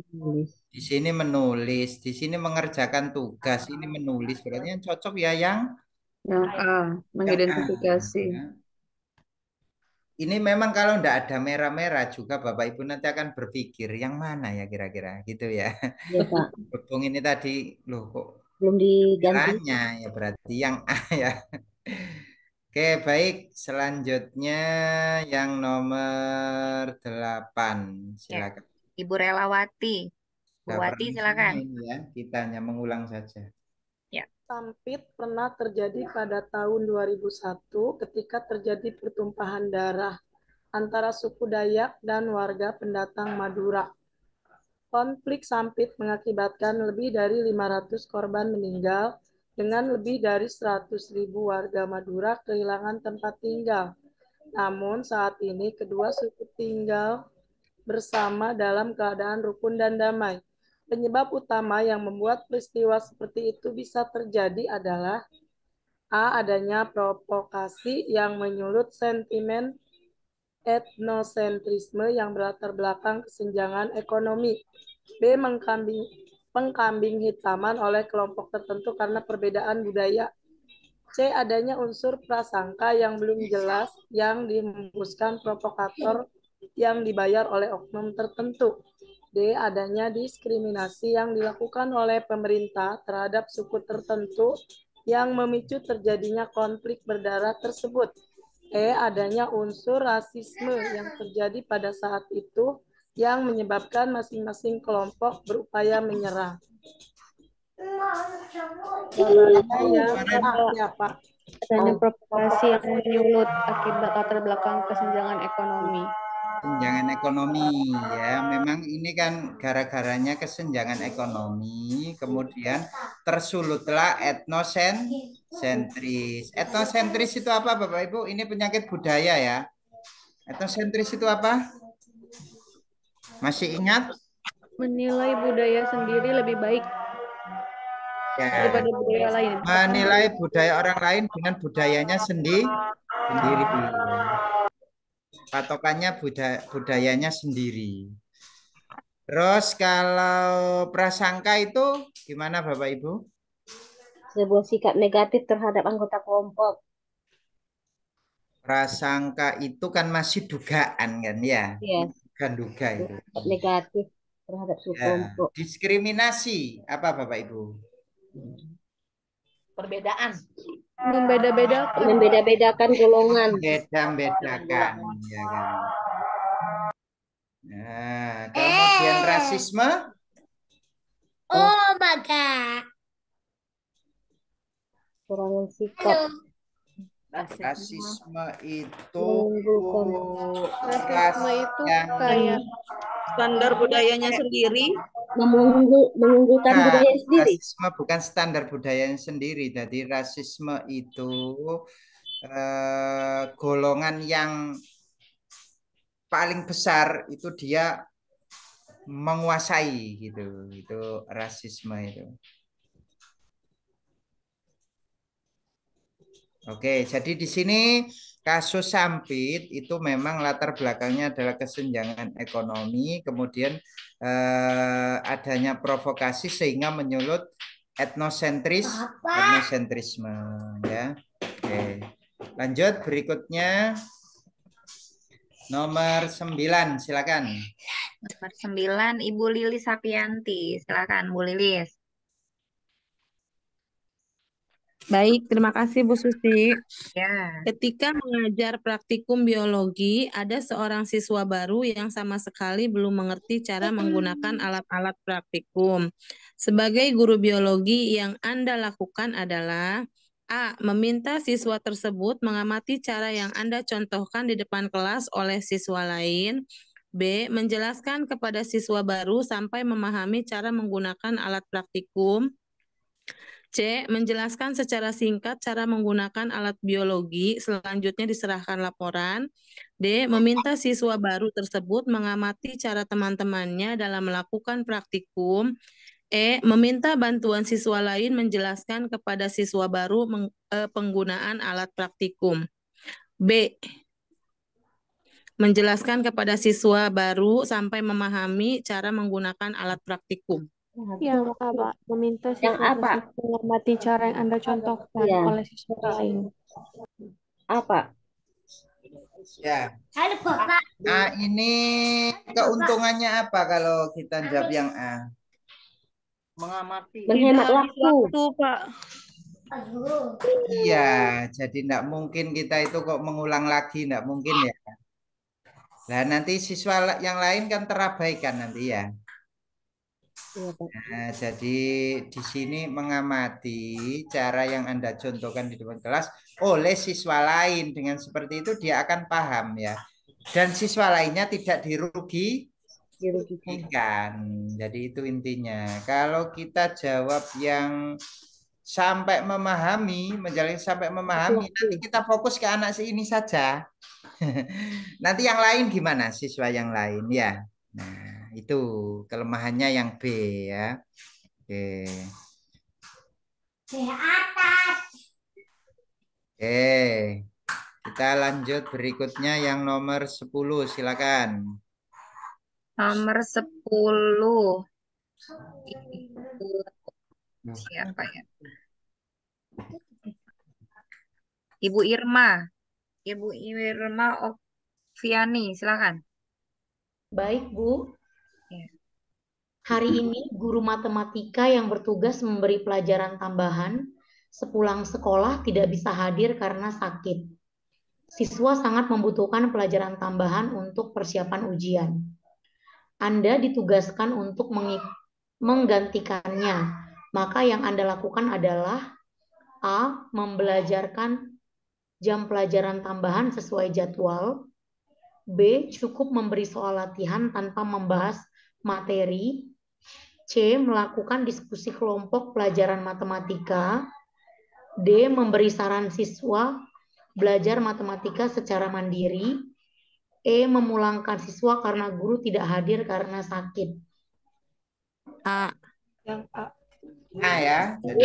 Di sini menulis, di sini mengerjakan tugas, ini menulis. Berarti yang cocok ya yang A, mengidentifikasi. A, ya. Ini memang kalau enggak ada merah-merah juga Bapak Ibu nanti akan berpikir yang mana ya kira-kira gitu ya. Iya, Pak. Berhubung ini tadi loh kok belum diganti. ya berarti yang A ya. Oke, baik. Selanjutnya yang nomor 8. Silakan. Ibu Relawati. Bu Wati, silakan. Ini ya, kita hanya mengulang saja. Ya. Sampit pernah terjadi pada tahun 2001 ketika terjadi pertumpahan darah antara suku Dayak dan warga pendatang Madura. Konflik Sampit mengakibatkan lebih dari 500 korban meninggal dengan lebih dari 100.000 warga Madura kehilangan tempat tinggal. Namun saat ini kedua suku tinggal bersama dalam keadaan rukun dan damai. Penyebab utama yang membuat peristiwa seperti itu bisa terjadi adalah A. Adanya provokasi yang menyulut sentimen etnosentrisme yang berlatar belakang kesenjangan ekonomi. B. Pengkambing hitaman oleh kelompok tertentu karena perbedaan budaya. C. Adanya unsur prasangka yang belum jelas yang dihembuskan provokator yang dibayar oleh oknum tertentu. D. Adanya diskriminasi yang dilakukan oleh pemerintah terhadap suku tertentu yang memicu terjadinya konflik berdarah tersebut. E. Adanya unsur rasisme yang terjadi pada saat itu yang menyebabkan masing-masing kelompok berupaya menyerang. Adanya provokasi yang menyulut akibat latar belakang kesenjangan ekonomi. Kesenjangan ekonomi ya, memang ini kan gara-garanya kesenjangan ekonomi, kemudian tersulutlah etnosentris. Etnosentris itu apa Bapak Ibu? Ini penyakit budaya ya. Etnosentris itu apa? Masih ingat? Menilai budaya sendiri lebih baik Ya. daripada budaya lain. Menilai budaya orang lain dengan budayanya sendiri. Patokannya budayanya sendiri. Terus kalau prasangka itu gimana Bapak Ibu? Sebuah sikap negatif terhadap anggota kelompok. Prasangka itu kan masih dugaan kan ya? Iya. Bukan duga itu. Sikap negatif terhadap suatu kelompok. Diskriminasi apa Bapak Ibu? Perbedaan. Membeda-bedakan golongan. Beda-bedakan ya kan. Nah, kemudian rasisme. Oh my God. Kurangan sikap. Rasisme itu Rasisme itu yang kayak standar budayanya sendiri. Mengunggulkan budaya sendiri. Rasisme bukan standar budayanya sendiri. Jadi rasisme itu golongan yang paling besar itu dia menguasai gitu. Itu rasisme itu. Oke, jadi di sini kasus Sampit itu memang latar belakangnya adalah kesenjangan ekonomi, kemudian adanya provokasi sehingga menyulut etnosentrisme ya. Oke. Lanjut berikutnya nomor 9, silakan. Nomor 9 Ibu Lilis Sapianti. Silakan Bu Lilis. Baik, terima kasih Bu Susi. Ya. Ketika mengajar praktikum biologi, ada seorang siswa baru yang sama sekali belum mengerti cara menggunakan alat-alat praktikum. Sebagai guru biologi, yang Anda lakukan adalah A. Meminta siswa tersebut mengamati cara yang Anda contohkan di depan kelas oleh siswa lain. B. Menjelaskan kepada siswa baru sampai memahami cara menggunakan alat praktikum. C. Menjelaskan secara singkat cara menggunakan alat biologi, selanjutnya diserahkan laporan. D. Meminta siswa baru tersebut mengamati cara teman-temannya dalam melakukan praktikum. E. Meminta bantuan siswa lain menjelaskan kepada siswa baru penggunaan alat praktikum. B. Menjelaskan kepada siswa baru sampai memahami cara menggunakan alat praktikum. Yang apa? Meminta siswa tersebut mengamati cara yang Anda contohkan oleh siswa lain. Apa? Ya. Halo Bapak. Nah, ini keuntungannya apa kalau kita jawab yang A? Mengamati. Menghemat waktu, Pak. Iya, jadi tidak mungkin kita itu kok mengulang lagi, tidak mungkin ya. Nah, nanti siswa yang lain kan terabaikan nanti ya. Nah, jadi di sini mengamati cara yang Anda contohkan di depan kelas oleh siswa lain. Dengan seperti itu dia akan paham ya. Dan siswa lainnya tidak dirugikan. Jadi itu intinya. Kalau kita jawab yang sampai memahami, menjalani sampai memahami, nanti kita fokus ke anak ini saja. Nanti yang lain gimana siswa yang lain ya. Nah, itu kelemahannya yang B ya. Oke. Oke. Kita lanjut berikutnya yang nomor 10, silakan. Nomor 10. Siapa ya? Ibu Irma. Ibu Irma Okviani, silakan. Baik, Bu. Hari ini guru matematika yang bertugas memberi pelajaran tambahan sepulang sekolah tidak bisa hadir karena sakit. Siswa sangat membutuhkan pelajaran tambahan untuk persiapan ujian. Anda ditugaskan untuk menggantikannya. Maka yang Anda lakukan adalah A. Membelajarkan jam pelajaran tambahan sesuai jadwal. B. Cukup memberi soal latihan tanpa membahas materi. C. Melakukan diskusi kelompok pelajaran matematika. D. Memberi saran siswa belajar matematika secara mandiri. E. Memulangkan siswa karena guru tidak hadir karena sakit. A. Yang A. Nah ya, jadi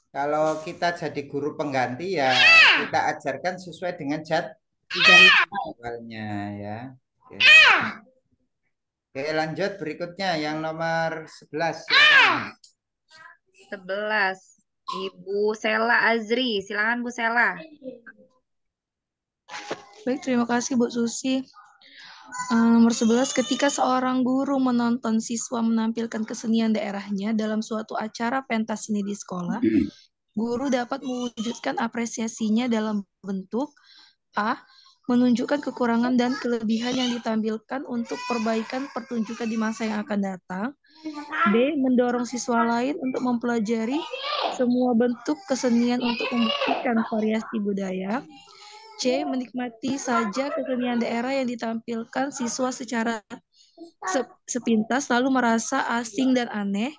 kalau kita jadi guru pengganti ya kita ajarkan sesuai dengan jadwalnya ya. Oke. Oke, lanjut berikutnya yang nomor 11. 11. Ibu Sela Azri, silakan Bu Sela. Baik, terima kasih Bu Susi. Nomor 11, ketika seorang guru menonton siswa menampilkan kesenian daerahnya dalam suatu acara pentas seni di sekolah, guru dapat mewujudkan apresiasinya dalam bentuk A. Menunjukkan kekurangan dan kelebihan yang ditampilkan untuk perbaikan pertunjukan di masa yang akan datang. B. Mendorong siswa lain untuk mempelajari semua bentuk kesenian untuk membuktikan variasi budaya. C. Menikmati saja kesenian daerah yang ditampilkan siswa secara sepintas lalu merasa asing dan aneh.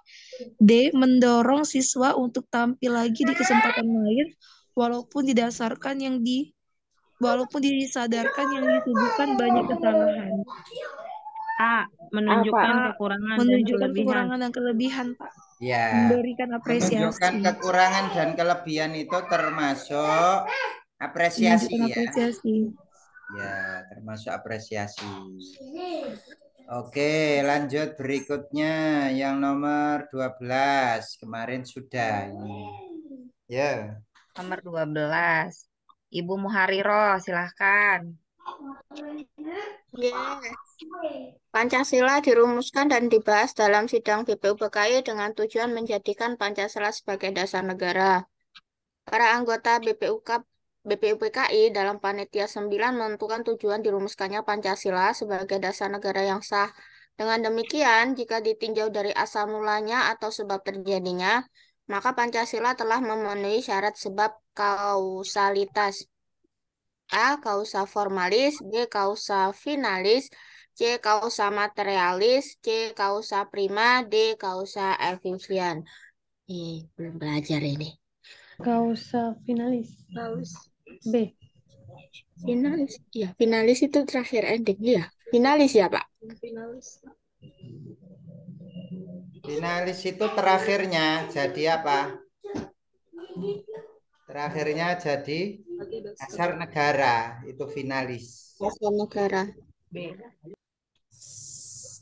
D. Mendorong siswa untuk tampil lagi di kesempatan lain walaupun disadarkan yang dituduhkan banyak kesalahan. A. Menunjukkan kekurangan dan kelebihan, Pak. Ya. Memberikan apresiasi. Menunjukkan kekurangan dan kelebihan itu termasuk apresiasi ya. Ya, termasuk apresiasi. Oke, lanjut berikutnya yang nomor 12. Kemarin sudah ini. Ya. Nomor 12. Ibu Muhariro, silahkan. Pancasila dirumuskan dan dibahas dalam sidang BPUPKI dengan tujuan menjadikan Pancasila sebagai dasar negara. Para anggota BPUPKI dalam Panitia 9 menentukan tujuan dirumuskannya Pancasila sebagai dasar negara yang sah. Dengan demikian, jika ditinjau dari asal mulanya atau sebab terjadinya, maka Pancasila telah memenuhi syarat sebab kausalitas. A. Kausa formalis, B. Kausa finalis, C. Kausa materialis, C. Kausa prima, D. Kausa efisien. Belum belajar ini. Kausa finalis. B. Finalis. Ya, finalis itu terakhir ending. Ya, finalis ya, Pak. Finalis itu terakhirnya jadi apa? Terakhirnya jadi dasar negara, itu finalis. Dasar negara. B.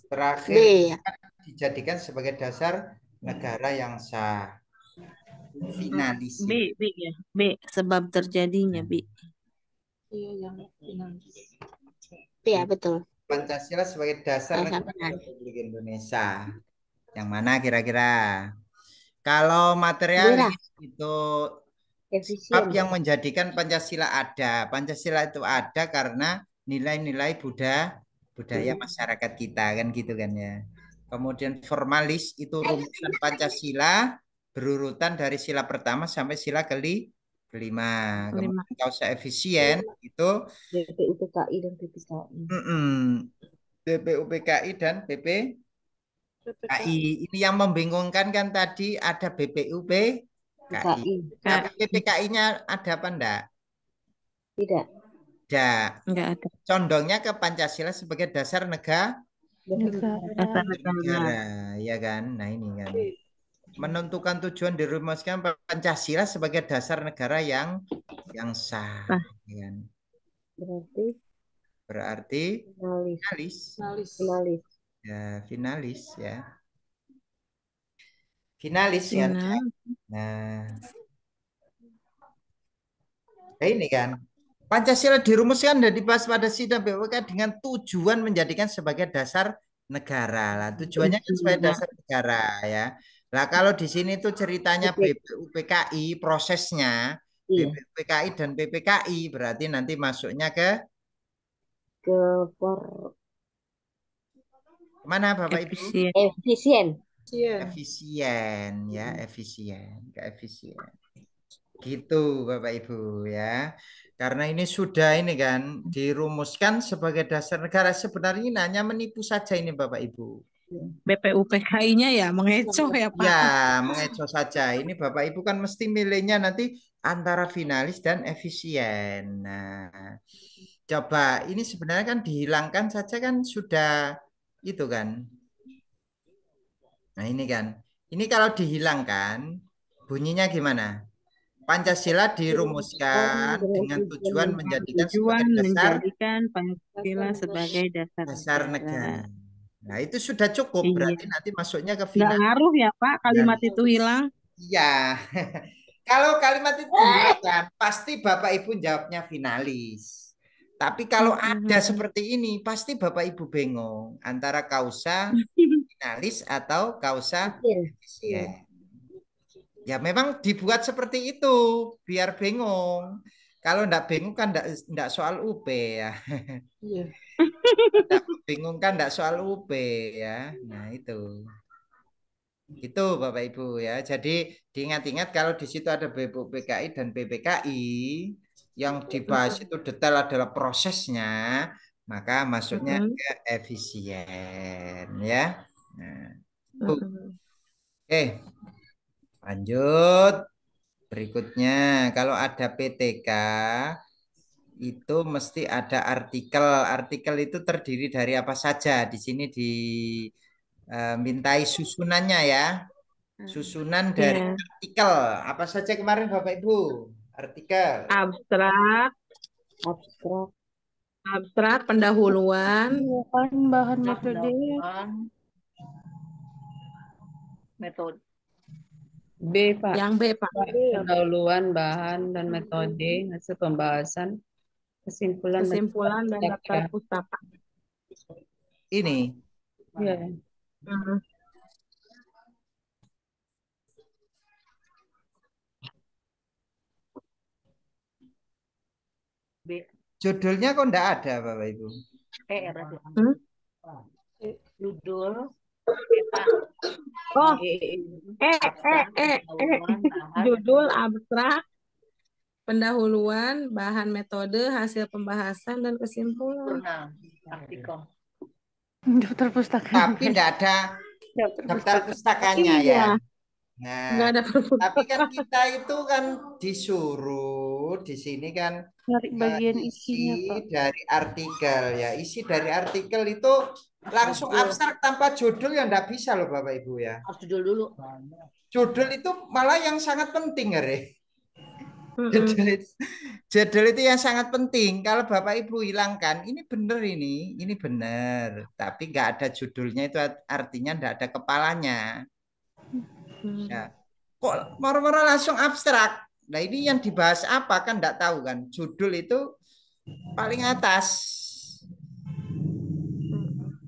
Terakhir B. Dijadikan sebagai dasar negara yang sah. Finalis. B ya. B, sebab terjadinya B. Iya, yang finalis. Iya, betul. Pancasila sebagai dasar negara Republik Indonesia. Yang mana kira-kira? Kalau materialis itu sebab yang menjadikan Pancasila ada. Pancasila itu ada karena nilai-nilai budaya masyarakat kita, kan gitu kan ya. Kemudian formalis itu rumusan Pancasila berurutan dari sila pertama sampai sila kelima. Kemudian kausa efisien itu BPUPKI dan PPKI. BPUPKI dan PPKI. Ini yang membingungkan kan tadi ada BPUPKI. Tapi PPKI-nya ada apa enggak? Tidak. Enggak ada. Condongnya ke Pancasila sebagai dasar negara. Ya kan? Nah ini kan. Menentukan tujuan dirumuskan Pancasila sebagai dasar negara yang sah. Kan? Berarti finalis. Ya, finalis ya. Finalis ya. Nah, ini kan Pancasila dirumuskan dan dibahas pada sidang BPUPKI dengan tujuan menjadikan sebagai dasar negara. Lah, tujuannya kan sebagai dasar negara ya. Lah kalau di sini tuh ceritanya BPUPKI prosesnya BPUPKI dan PPKI berarti nanti masuknya ke mana Bapak Ibu? Efisien ya, efisien, keefisien. Gitu Bapak Ibu ya. Karena ini sudah ini kan dirumuskan sebagai dasar negara. Sebenarnya ini hanya menipu saja ini Bapak Ibu. BPUPKI-nya ya mengecoh ya Pak. Ya, mengecoh saja. Ini Bapak Ibu kan mesti milihnya nanti antara finalis dan efisien. Nah, coba ini sebenarnya kan dihilangkan saja kan sudah itu kan. Nah, ini kan. Ini kalau dihilangkan bunyinya gimana? Pancasila dirumuskan dengan tujuan menjadikan sebagai Pancasila sebagai dasar negara. negara. Nah, itu sudah cukup. Berarti nanti masuknya ke Nggak final. ngaruh ya Pak kalimat itu hilang? Iya. Kalau kalimat itu dihilangkan, pasti Bapak Ibu jawabnya finalis. Tapi kalau ada seperti ini, pasti Bapak Ibu bingung antara kausa finalis atau kausa efisien. Ya memang dibuat seperti itu biar bingung. Kalau enggak bingung kan enggak soal UP ya. Bingung kan enggak soal UP ya. Nah itu. Itu Bapak Ibu ya. Jadi diingat-ingat kalau di situ ada BPUPKI dan PPKI yang dibahas itu detail adalah prosesnya, maka masuknya ke efisien ya. Nah, oke. Lanjut. Berikutnya, kalau ada PTK itu mesti ada artikel. Artikel itu terdiri dari apa saja? Di sini dimintai susunannya ya. Susunan dari artikel. Apa saja kemarin Bapak Ibu? Artikel. Abstrak, pendahuluan, bahan metode, metode. B, Pak. Yang B, Pak. Pendahuluan, bahan, dan metode, hasil pembahasan, kesimpulan dan daftar pustaka. Ini. Ya. B. Judulnya kok enggak ada Bapak Ibu? Judul. Judul abstrak, pendahuluan, bahan metode, hasil pembahasan, dan kesimpulan. Artikel. Daftar pustaka. Tapi enggak ada daftar pustakanya ya. Nah, enggak ada tapi kan kita itu kan disuruh di sini kan cari bagian isi isinya, Pak. dari artikel ya. Isi dari artikel itu langsung abstrak tanpa judul yang enggak bisa loh Bapak Ibu ya. Harus judul dulu. Judul itu malah yang sangat penting ya. Judul itu yang sangat penting. Kalau Bapak Ibu hilangkan, ini benar ini benar. Tapi nggak ada judulnya itu artinya nggak ada kepalanya. Ya. Kok moro-moro langsung abstrak? Nah ini yang dibahas apa kan nggak tahu kan? Judul itu paling atas.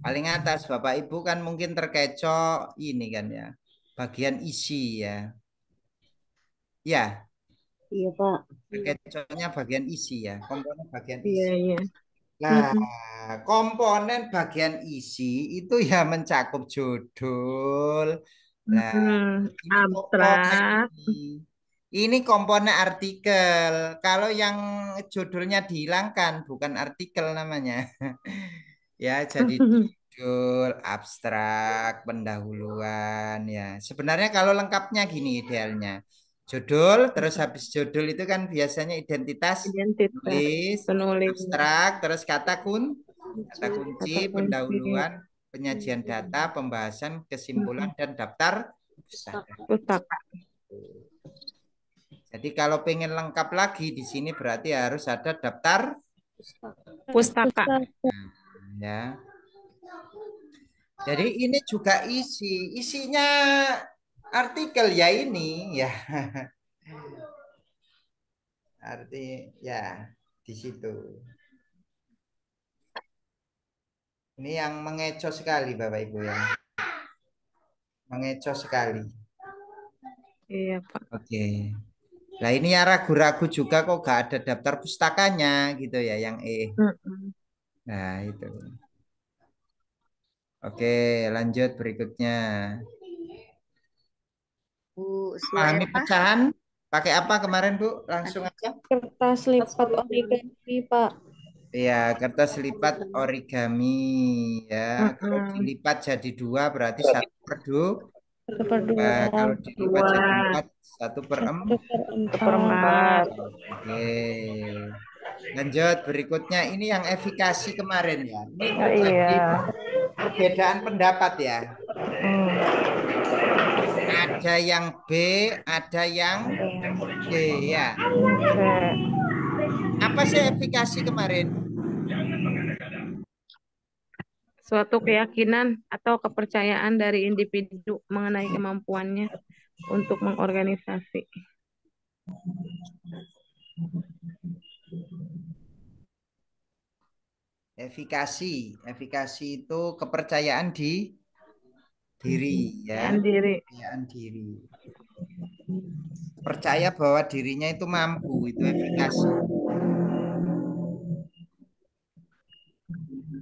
Paling atas Bapak Ibu kan mungkin terkecoh ini kan ya. Bagian isi ya. Ya. Iya Pak. Terkecohnya bagian isi ya. Komponen bagian isi. Iya, iya. Nah, komponen bagian isi itu ya mencakup judul. Nah, ini abstrak. Ini komponen artikel. Kalau yang judulnya dihilangkan, bukan artikel namanya. Ya, jadi judul, abstrak, pendahuluan. Ya, sebenarnya kalau lengkapnya gini idealnya. Judul, terus habis judul itu kan biasanya identitas penulis, abstrak, terus kata kunci, pendahuluan, penyajian data, pembahasan, kesimpulan, dan daftar pustaka. Jadi kalau pengen lengkap lagi di sini berarti harus ada daftar pustaka. Ya. Jadi ini juga isinya artikel ya ini ya. Arti ya di situ. Ini yang mengecoh sekali Bapak Ibu ya. Mengecoh sekali. Iya Pak. Oke. Nah ini ya ragu-ragu juga kok gak ada daftar pustakanya gitu ya yang E. Nah itu. Oke lanjut berikutnya. Bu Pahami Suhairah. pecahan? Pakai apa kemarin, Bu? Langsung aja. Kertas lipat origami, Pak. Ya, kertas lipat origami ya. Kalau dilipat jadi 2 berarti 1/2. Kalau dilipat jadi 4 1/4. 1/4. Oke. Lanjut berikutnya ini yang efikasi kemarin ya. Ini terjadi perbedaan pendapat ya. Ada yang B, ada yang D ya. Apa sih efikasi kemarin? Suatu keyakinan atau kepercayaan dari individu mengenai kemampuannya untuk mengorganisasi. Efikasi itu kepercayaan di diri ya. Kepercayaan diri. Percaya bahwa dirinya itu mampu, itu efikasi.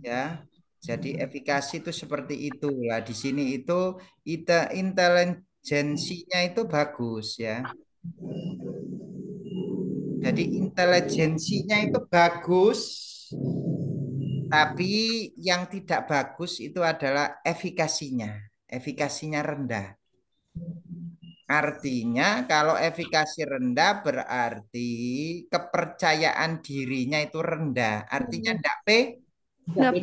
Ya. Jadi efikasi itu seperti itu ya. Di sini itu intelijensinya itu bagus ya. Jadi intelijensinya itu bagus, tapi yang tidak bagus itu adalah efikasinya. Efikasinya rendah. Artinya kalau efikasi rendah berarti kepercayaan dirinya itu rendah. Artinya enggak pede. Enggak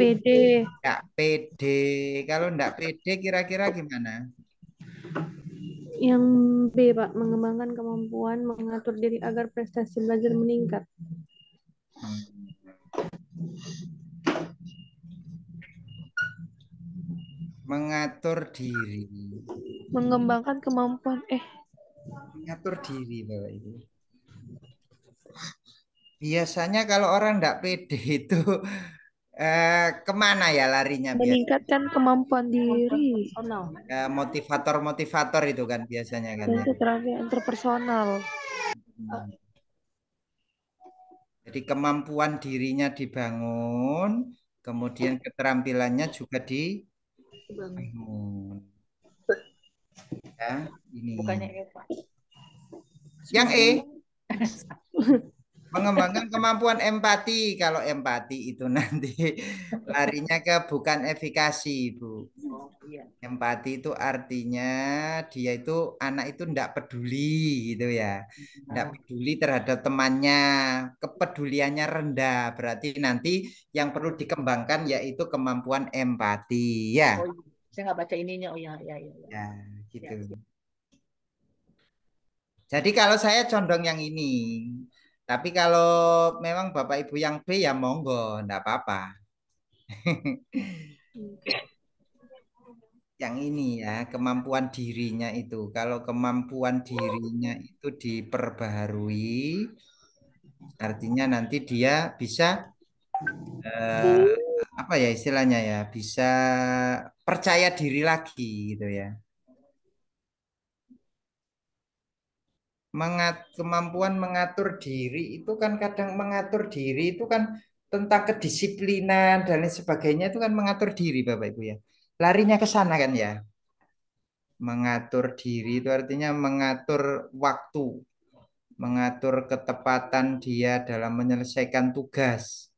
pede. Kalau enggak pede kira-kira gimana? Yang B, Pak, mengembangkan kemampuan mengatur diri agar prestasi belajar meningkat. Mengatur diri. Mengembangkan kemampuan Mengatur diri Bapak Ibu. Biasanya kalau orang enggak pede itu kemana ya larinya biasanya? Meningkatkan kemampuan diri. Motivator-motivator itu kan biasanya kan ya. Terapi interpersonal. Jadi kemampuan dirinya dibangun, kemudian keterampilannya juga dibangun. Ya, ini. Bukannya E, Pak. Yang E. Mengembangkan kemampuan empati. Kalau empati itu nanti larinya ke bukan efikasi, Bu. Empati itu artinya dia itu anak itu enggak peduli gitu ya. Enggak peduli terhadap temannya. Kepeduliannya rendah. Berarti nanti yang perlu dikembangkan yaitu kemampuan empati ya. Oh, saya nggak baca ininya. Oh ya. Ya, gitu. Jadi kalau saya condong yang ini. Tapi kalau memang Bapak Ibu yang B ya monggo, enggak apa-apa. Yang ini ya, kemampuan dirinya itu. Kalau kemampuan dirinya itu diperbaharui, artinya nanti dia bisa apa ya istilahnya ya, bisa percaya diri lagi gitu ya. Kemampuan mengatur diri itu kan kadang mengatur diri itu kan tentang kedisiplinan dan lain sebagainya itu kan mengatur diri Bapak Ibu ya. Larinya ke sana kan ya. Mengatur diri itu artinya mengatur waktu, mengatur ketepatan dia dalam menyelesaikan tugas,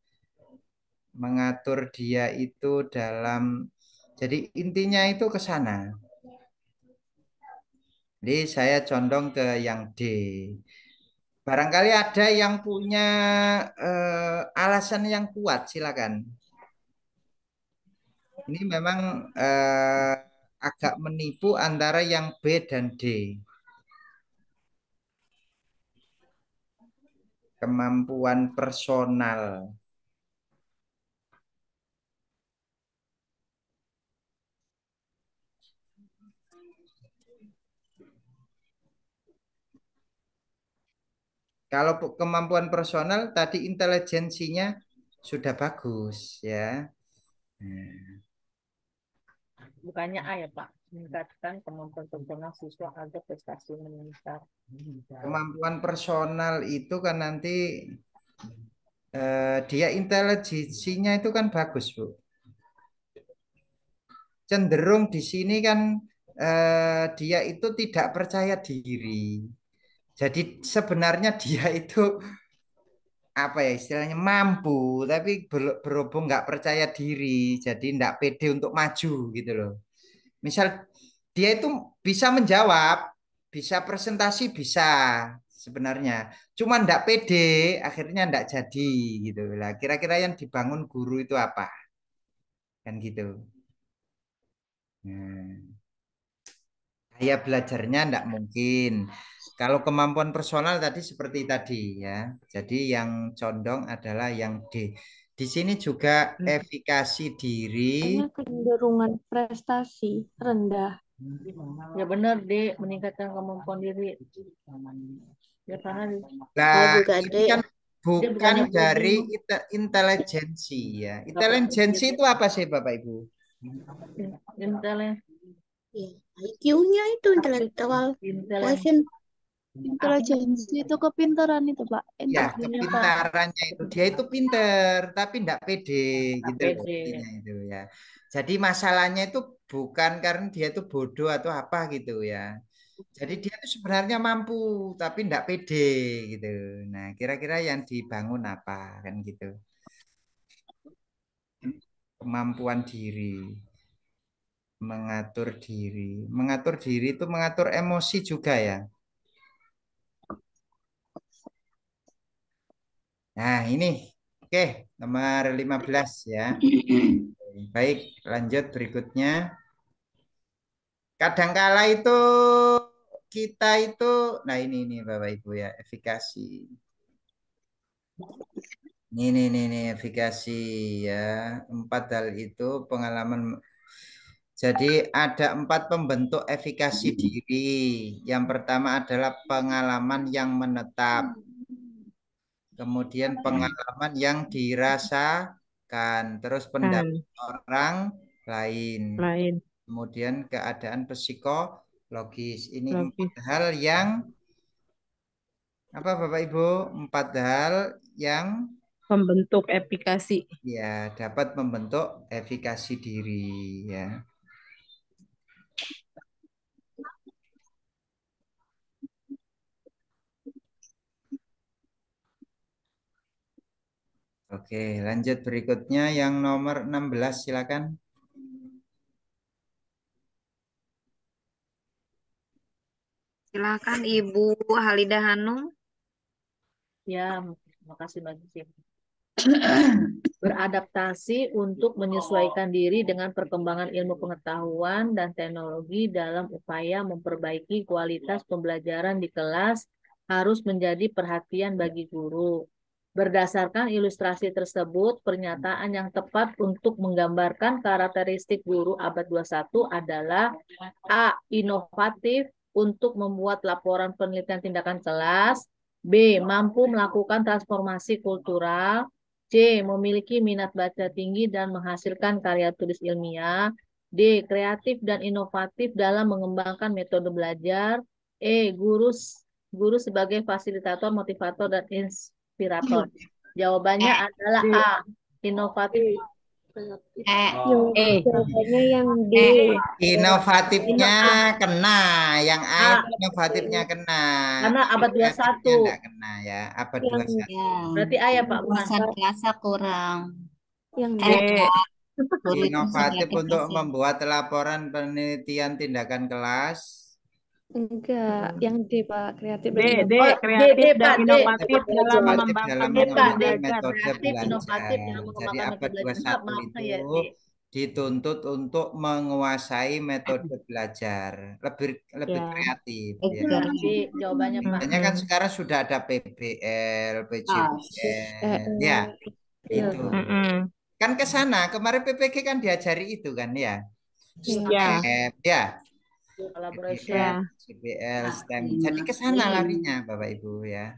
mengatur dia itu dalam, jadi intinya itu ke sana. Jadi saya condong ke yang D. Barangkali ada yang punya alasan yang kuat, silakan. Ini memang agak menipu antara yang B dan D. Kemampuan personal. Kalau kemampuan personal tadi intelijensinya sudah bagus ya. Bukannya A ya Pak, meningkatkan kemampuan personal siswa agar prestasi meningkat. Kemampuan personal itu kan nanti dia intelijensinya itu kan bagus Bu. Cenderung di sini kan dia itu tidak percaya diri. Jadi sebenarnya dia itu apa ya istilahnya mampu, tapi berhubung nggak percaya diri, jadi nggak pede untuk maju gitu loh. Misal dia itu bisa menjawab, bisa presentasi, bisa sebenarnya, cuma nggak pede, akhirnya nggak jadi gitu lah. Kira-kira yang dibangun guru itu apa? Kan gitu. Nah, gaya belajarnya nggak mungkin. Kalau kemampuan personal tadi seperti tadi ya. Jadi yang condong adalah yang D. Di sini juga efikasi diri. Hanya kecenderungan prestasi rendah. Ya benar, Dek, meningkatkan kemampuan diri. Ya karena Nah, juga ini Dek. kan dia bukan bukannya dari bodoh. intelijensi ya. Nggak Intelijensi pernah. itu apa sih Bapak Ibu? Intelen. IQ-nya itu intelektual quotient. Intelijensi itu kepintaran itu, Pak. Ya, Intelektual. kepintarannya itu dia itu pinter tapi enggak pede gitu loh pede. intinya itu ya. Jadi masalahnya itu bukan karena dia itu bodoh atau apa gitu ya. Jadi dia itu sebenarnya mampu tapi enggak pede gitu. Nah, kira-kira yang dibangun apa kan gitu. Kemampuan diri, mengatur diri. Mengatur diri itu mengatur emosi juga ya. Nah, ini. Oke, nomor 15 ya. Baik, lanjut berikutnya. Kadangkala itu kita itu, nah ini Bapak Ibu ya, efikasi. Ini efikasi ya. 4 hal itu pengalaman. Jadi ada 4 pembentuk efikasi diri. Yang pertama adalah pengalaman yang menetap. Kemudian pengalaman yang dirasakan. Terus pendapat orang lain. Kemudian keadaan psikologis. Ini 4 hal yang apa Bapak Ibu? 4 hal yang Membentuk efikasi. ya dapat membentuk efikasi diri ya. Oke, lanjut berikutnya yang nomor 16 silakan. Silakan Ibu Halida Hanum. Ya, makasih Mbak Cici. Beradaptasi untuk menyesuaikan diri dengan perkembangan ilmu pengetahuan dan teknologi dalam upaya memperbaiki kualitas pembelajaran di kelas harus menjadi perhatian bagi guru. Berdasarkan ilustrasi tersebut, pernyataan yang tepat untuk menggambarkan karakteristik guru abad 21 adalah A. Inovatif untuk membuat laporan penelitian tindakan kelas. B. Mampu melakukan transformasi kultural. C. Memiliki minat baca tinggi dan menghasilkan karya tulis ilmiah. D. Kreatif dan inovatif dalam mengembangkan metode belajar. E. Guru sebagai fasilitator, motivator, dan inspirator. Jawabannya adalah A. Inovatif. Jawabannya yang D. Inovatifnya kena, yang A itu inovatifnya kena. Karena abad 21. Enggak kena ya, abad 21. Berarti A ya Pak, bukan? Rasa kurang. Yang D. Inovatif untuk membuat laporan penelitian tindakan kelas. Enggak, yang D Pak, kreatif D, dan kreatif dan Pak, inovatif dalam Inovatif mengembangkan dalam metode mengembangkan belajar. metode inovatif dalam belajar. Jadi mengembangkan abad metode belajar. 21 Maaf, itu ya, D. dituntut untuk menguasai metode belajar, lebih kreatif ya. Jadi jawabannya Pak. Makanya kan sekarang sudah ada PBL, PJBL, ya itu. Kan ke sana kemarin PPG kan diajari itu kan ya. STEP ya. Collaboration. PBL, STEM. Jadi ke sana larinya Bapak Ibu ya.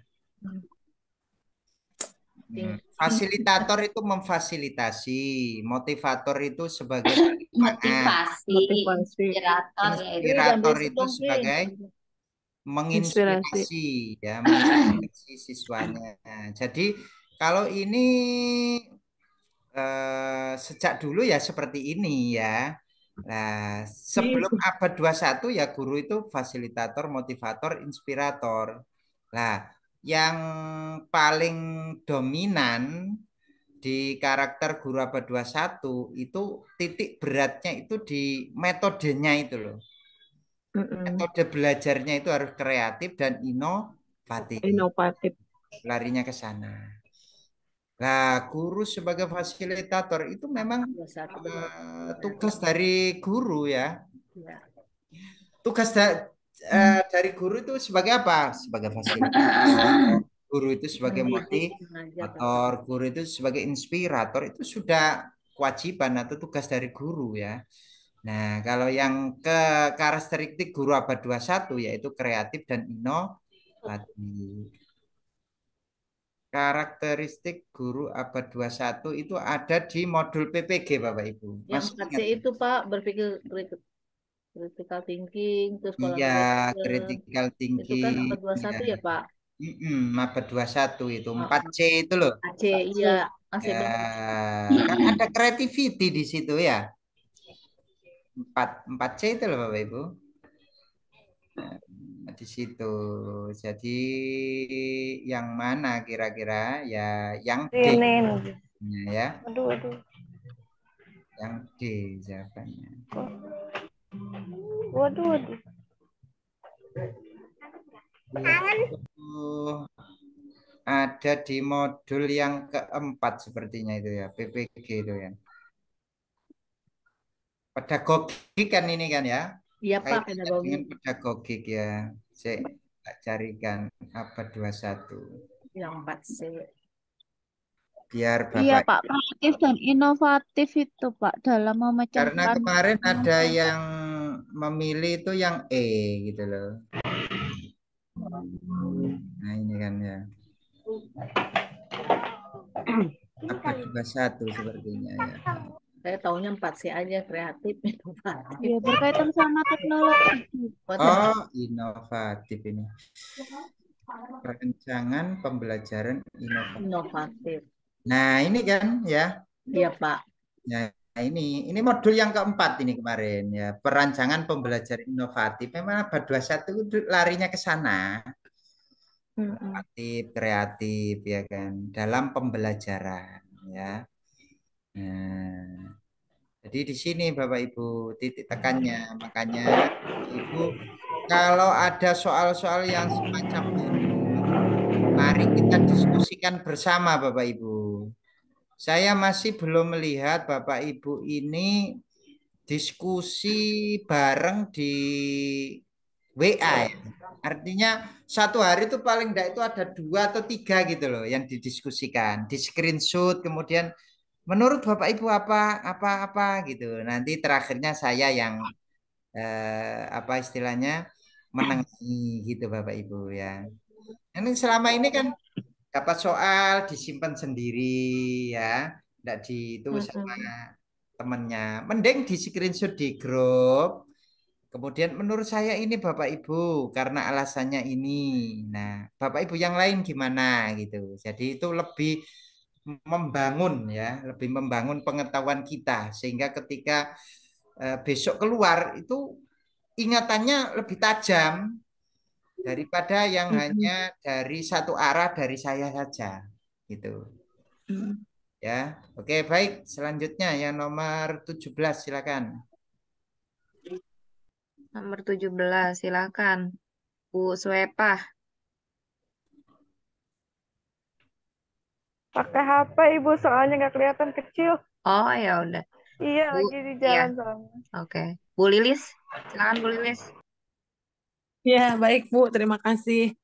Fasilitator itu memfasilitasi, motivator itu sebagai inspirator itu sebagai menginspirasi ya, menginspirasi siswanya. Jadi kalau ini sejak dulu ya seperti ini ya. Nah, sebelum abad 21 ya guru itu fasilitator, motivator, inspirator. Nah, yang paling dominan di karakter Guru Abad 21 itu titik beratnya itu di metodenya itu loh. Metode belajarnya itu harus kreatif dan inovatif. Larinya ke sana. Nah, guru sebagai fasilitator itu memang tugas dari guru ya. Tugas dari guru itu sebagai apa? Sebagai fasilitator. Guru itu sebagai motivator, guru itu sebagai inspirator, itu sudah kewajiban atau tugas dari guru ya. Nah, kalau yang ke karakteristik guru abad 21 yaitu kreatif dan inovatif. Karakteristik guru abad 21 itu ada di modul PPG Bapak Ibu. Yang Masih 4C ingat? itu Pak, berpikir critical thinking, terus Iya, collaboration. critical Itu kan thinking. abad 21 ya Pak? Abad 21 itu. 4C itu loh. 4C, iya. Masih Ya, benar. kan ada creativity di situ ya. 4C itu loh Bapak Ibu. Nah, di situ. Jadi yang mana kira-kira? Ya, yang D. Ya. Aduh. Yang D jawabannya. Waduh. Ada di modul yang keempat sepertinya itu ya, PPG itu ya. Pedagogik kan ini kan ya? Iya Pak, Kaitannya pedagogik. dengan pedagogik ya. Saya carikan abad 21. Yang 4C. Biar Iya Bapak. Pak, kreatif dan inovatif itu Pak dalam Karena memecahkan. kemarin ada yang memilih itu yang E gitu loh. Nah ini kan ya. Abad 21 sepertinya ya. Saya tahunya 4C aja, kreatif, inovatif. Iya, berkaitan sama teknologi. Oh, inovatif ini. Perancangan pembelajaran inovatif. Nah, ini kan ya. Iya, Pak. Nah, ini modul yang keempat ini kemarin ya, perancangan pembelajaran inovatif. Memang abad 21 itu larinya ke sana. Inovatif, kreatif ya kan, dalam pembelajaran ya. Nah, jadi di sini Bapak Ibu titik tekannya. Makanya Ibu kalau ada soal-soal yang semacam ini, mari kita diskusikan bersama Bapak Ibu. Saya masih belum melihat Bapak Ibu ini diskusi bareng di WA ya. Artinya satu hari itu paling enggak itu ada 2 atau 3 gitu loh yang didiskusikan, di screenshot, kemudian menurut Bapak Ibu apa gitu. Nanti terakhirnya saya yang apa istilahnya menengahi gitu Bapak Ibu ya. Ini selama ini kan dapat soal disimpan sendiri ya, enggak di itu sama temennya. Mending di screenshot di grup. Kemudian menurut saya ini Bapak Ibu karena alasannya ini. Nah, Bapak Ibu yang lain gimana gitu. Jadi itu lebih membangun ya, lebih membangun pengetahuan kita sehingga ketika besok keluar itu ingatannya lebih tajam daripada yang hanya dari satu arah dari saya saja gitu. Ya, oke baik. Selanjutnya yang nomor 17 silakan. Nomor 17 silakan. Bu Swepah. Pakai HP Ibu soalnya nggak kelihatan kecil. Oh ya udah. Iya, Bu, lagi di jalan soalnya. Oke. Bu Lilis, silakan Bu Lilis. Ya, baik Bu, terima kasih.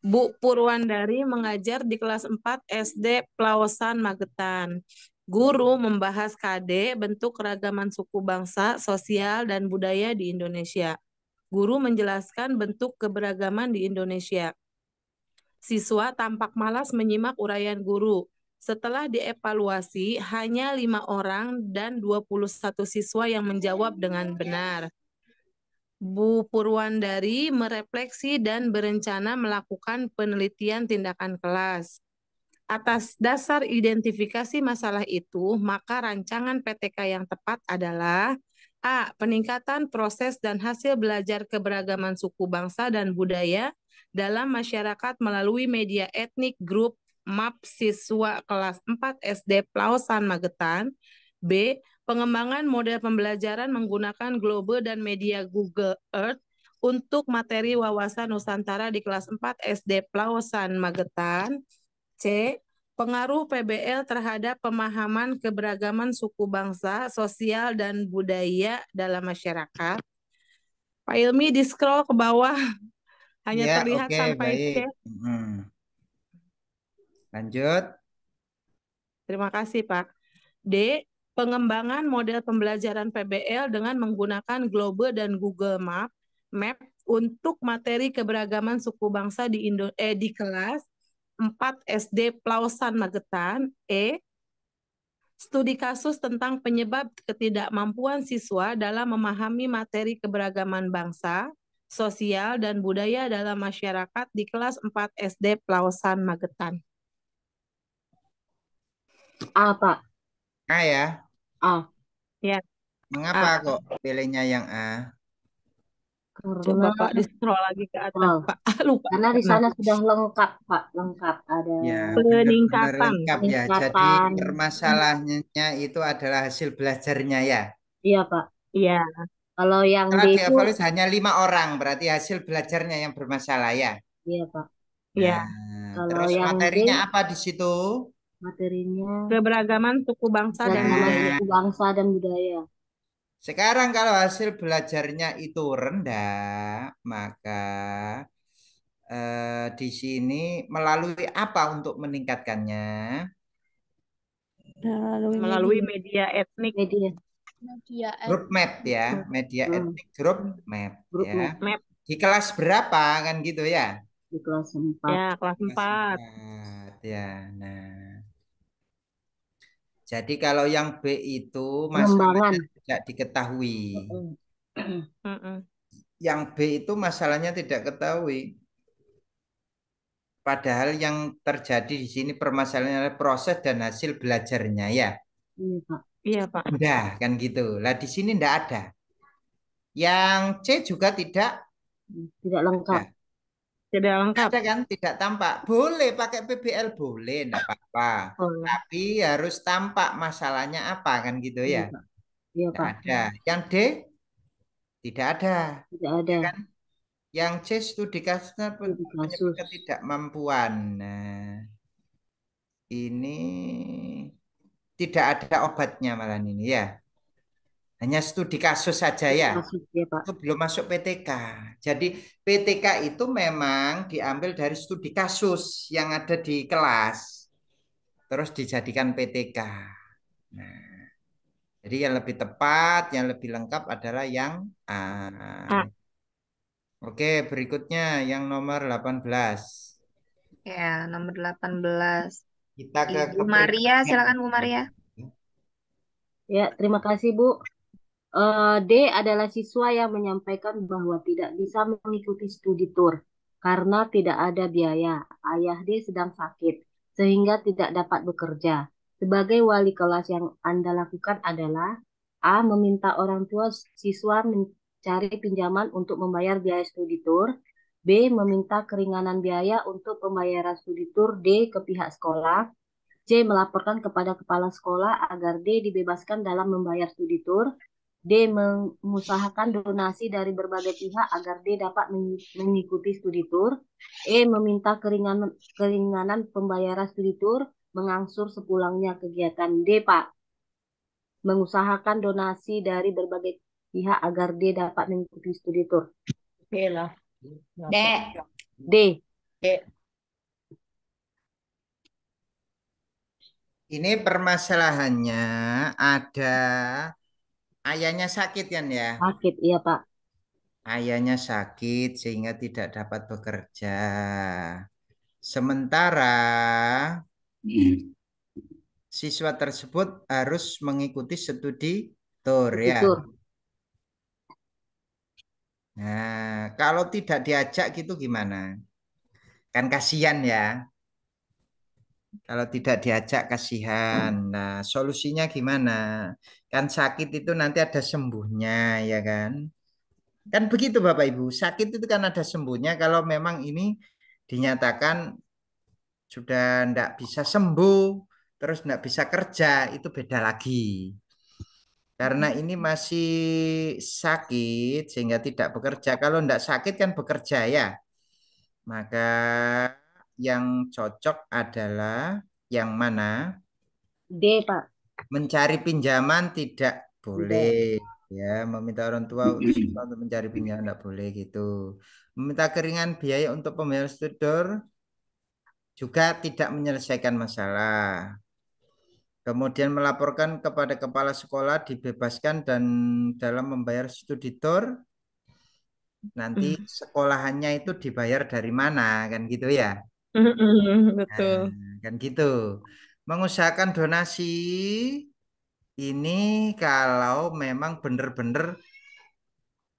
Bu Purwandari mengajar di kelas 4 SD Plaosan Magetan. Guru membahas KD, bentuk keragaman suku bangsa, sosial, dan budaya di Indonesia. Guru menjelaskan bentuk keberagaman di Indonesia. Siswa tampak malas menyimak uraian guru. Setelah dievaluasi, hanya 5 orang dan 21 siswa yang menjawab dengan benar. Bu Purwandari merefleksi dan berencana melakukan penelitian tindakan kelas. Atas dasar identifikasi masalah itu, maka rancangan PTK yang tepat adalah A. Peningkatan proses dan hasil belajar keberagaman suku bangsa dan budaya dalam masyarakat melalui media etnik grup MAP siswa kelas 4 SD Plausan Magetan. B. Pengembangan model pembelajaran menggunakan Globe dan media Google Earth untuk materi wawasan Nusantara di kelas 4 SD Plausan Magetan. C. Pengaruh PBL terhadap pemahaman keberagaman suku bangsa, sosial, dan budaya dalam masyarakat. Pak Ilmi di scroll ke bawah, hanya Ya, terlihat oke, sampai C. baik. Lanjut. Terima kasih, Pak. D. Pengembangan model pembelajaran PBL dengan menggunakan Globe dan Google Map untuk materi keberagaman suku bangsa di kelas 4 SD Plausan Magetan. E. Studi kasus tentang penyebab ketidakmampuan siswa dalam memahami materi keberagaman bangsa, sosial, dan budaya dalam masyarakat di kelas 4 SD Plausan Magetan. A, Pak. A ya. A. Ya. Mengapa kok pilihnya yang A? Coba Pak di scroll lagi ke atas, Pak. Lupa. Karena di sana sudah lengkap, Pak. Lengkap. Ada Ya, peningkatan. benar-benar lengkap ya. Jadi permasalahannya itu adalah hasil belajarnya ya. Iya, Pak. Iya. Kalau yang Karena D itu dievaluasi hanya 5 orang, berarti hasil belajarnya yang bermasalah ya. iya, Pak. Iya. Nah, Kalau terus yang materinya D, apa di situ? materinya keberagaman suku bangsa dan budaya. suku bangsa dan budaya. Sekarang kalau hasil belajarnya itu rendah, maka di sini melalui apa untuk meningkatkannya? Melalui media etnik. Grup map ya, media etnik grup map ya. Map. Di kelas berapa kan gitu ya? Di kelas 4. Ya, kelas 4. Ya, nah. Jadi kalau yang B itu Pengembangan. masalahnya tidak diketahui. Yang B itu masalahnya tidak ketahui. Padahal yang terjadi di sini permasalahannya adalah proses dan hasil belajarnya ya. Iya, Pak. Iya, Pak. Udah kan gitu. Lah di sini enggak ada. Yang C juga tidak lengkap. Ada. Tidak lengkap. Ada kan tidak tampak. Boleh pakai PBL boleh, enggak apa-apa. Tapi harus tampak masalahnya apa kan gitu ya. Iya, Tidak Pak. ada. Yang D tidak ada. Tidak ada. Ya kan? Yang C studi kasusnya penyebab ketidakmampuan. Nah, ini tidak ada obatnya malah ini ya. Hanya studi kasus saja ya. Kasus, ya, Pak. Itu belum masuk PTK. Jadi PTK itu memang diambil dari studi kasus yang ada di kelas. Terus dijadikan PTK. Nah, jadi yang lebih tepat, yang lebih lengkap adalah yang A. Oke, berikutnya yang nomor 18. Ya, nomor 18. Kita ke Ibu Maria, silakan Bu Maria. Ya, terima kasih, Bu. D adalah siswa yang menyampaikan bahwa tidak bisa mengikuti studi tour karena tidak ada biaya. Ayah D sedang sakit sehingga tidak dapat bekerja. Sebagai wali kelas yang Anda lakukan adalah A. Meminta orang tua siswa mencari pinjaman untuk membayar biaya studi tour. B. Meminta keringanan biaya untuk pembayaran studi tour D ke pihak sekolah. C. Melaporkan kepada kepala sekolah agar D dibebaskan dalam membayar studi tour. D. Mengusahakan donasi dari berbagai pihak agar D dapat mengikuti studi tour. E. Meminta keringanan pembayaran studi tour mengangsur sepulangnya kegiatan. D. Pak. Mengusahakan donasi dari berbagai pihak agar D dapat mengikuti studi tour. Oke lah. D. D. Ini permasalahannya ada ayahnya sakit kan ya? Sakit, iya Pak. Ayahnya sakit sehingga tidak dapat bekerja. Sementara siswa tersebut harus mengikuti studi tour ya. Nah, kalau tidak diajak gitu gimana? Kan kasihan ya. Kalau tidak diajak kasihan. Nah, solusinya gimana? Kan sakit itu nanti ada sembuhnya ya kan? Kan begitu Bapak Ibu. Sakit itu kan ada sembuhnya kalau memang ini dinyatakan sudah tidak bisa sembuh, terus tidak bisa kerja, itu beda lagi. Karena ini masih sakit sehingga tidak bekerja. Kalau tidak sakit kan bekerja ya. Maka yang cocok adalah yang mana? D, Pak. Mencari pinjaman tidak boleh. Ya, meminta orang tua siswa untuk mencari pinjaman tidak boleh gitu. Meminta keringan biaya untuk pembayaran studi tour juga tidak menyelesaikan masalah. Kemudian melaporkan kepada kepala sekolah dibebaskan dan dalam membayar studi tour nanti sekolahannya itu dibayar dari mana kan gitu ya. Betul. Nah, kan gitu. Mengusahakan donasi ini kalau memang benar-benar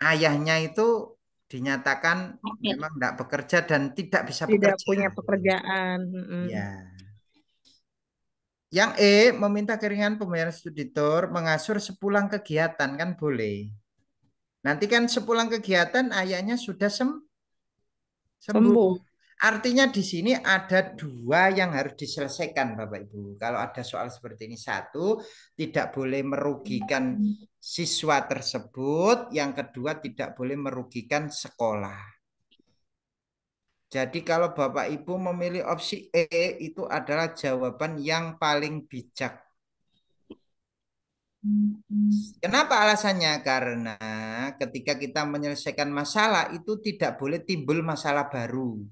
ayahnya itu dinyatakan memang tidak bekerja dan tidak bisa Tidak bekerja. punya pekerjaan. Ya. Yang E, meminta keringan pembayaran studi tour, mengasur sepulang kegiatan kan boleh. Nanti kan sepulang kegiatan ayahnya sudah sembuh. Artinya di sini ada dua yang harus diselesaikan Bapak Ibu. Kalau ada soal seperti ini, satu, tidak boleh merugikan siswa tersebut. Yang kedua, tidak boleh merugikan sekolah. Jadi kalau Bapak Ibu memilih opsi E, itu adalah jawaban yang paling bijak. Kenapa alasannya? Karena ketika kita menyelesaikan masalah, itu tidak boleh timbul masalah baru.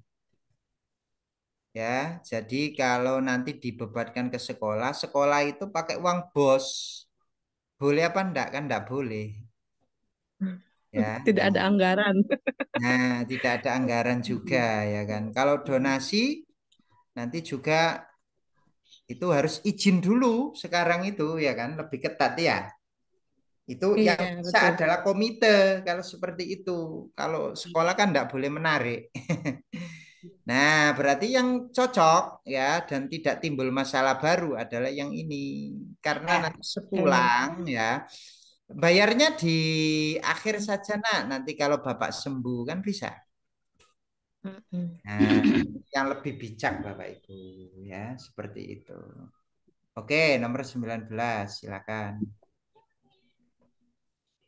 Ya, jadi kalau nanti dibebankan ke sekolah, sekolah itu pakai uang bos. Boleh apa enggak? Kan enggak boleh. Ya. Tidak ada anggaran. Nah, tidak ada anggaran juga ya kan. Kalau donasi nanti juga itu harus izin dulu sekarang itu ya kan, lebih ketat ya. Itu Iya, yang bisa betul. adalah komite kalau seperti itu. Kalau sekolah kan enggak boleh menarik. Nah, berarti yang cocok ya dan tidak timbul masalah baru adalah yang ini. Karena nanti sepulang ya, bayarnya di akhir saja nak. Nanti kalau Bapak sembuh kan bisa. Nah, yang lebih bijak Bapak Ibu ya, seperti itu. Oke, nomor 19, silakan.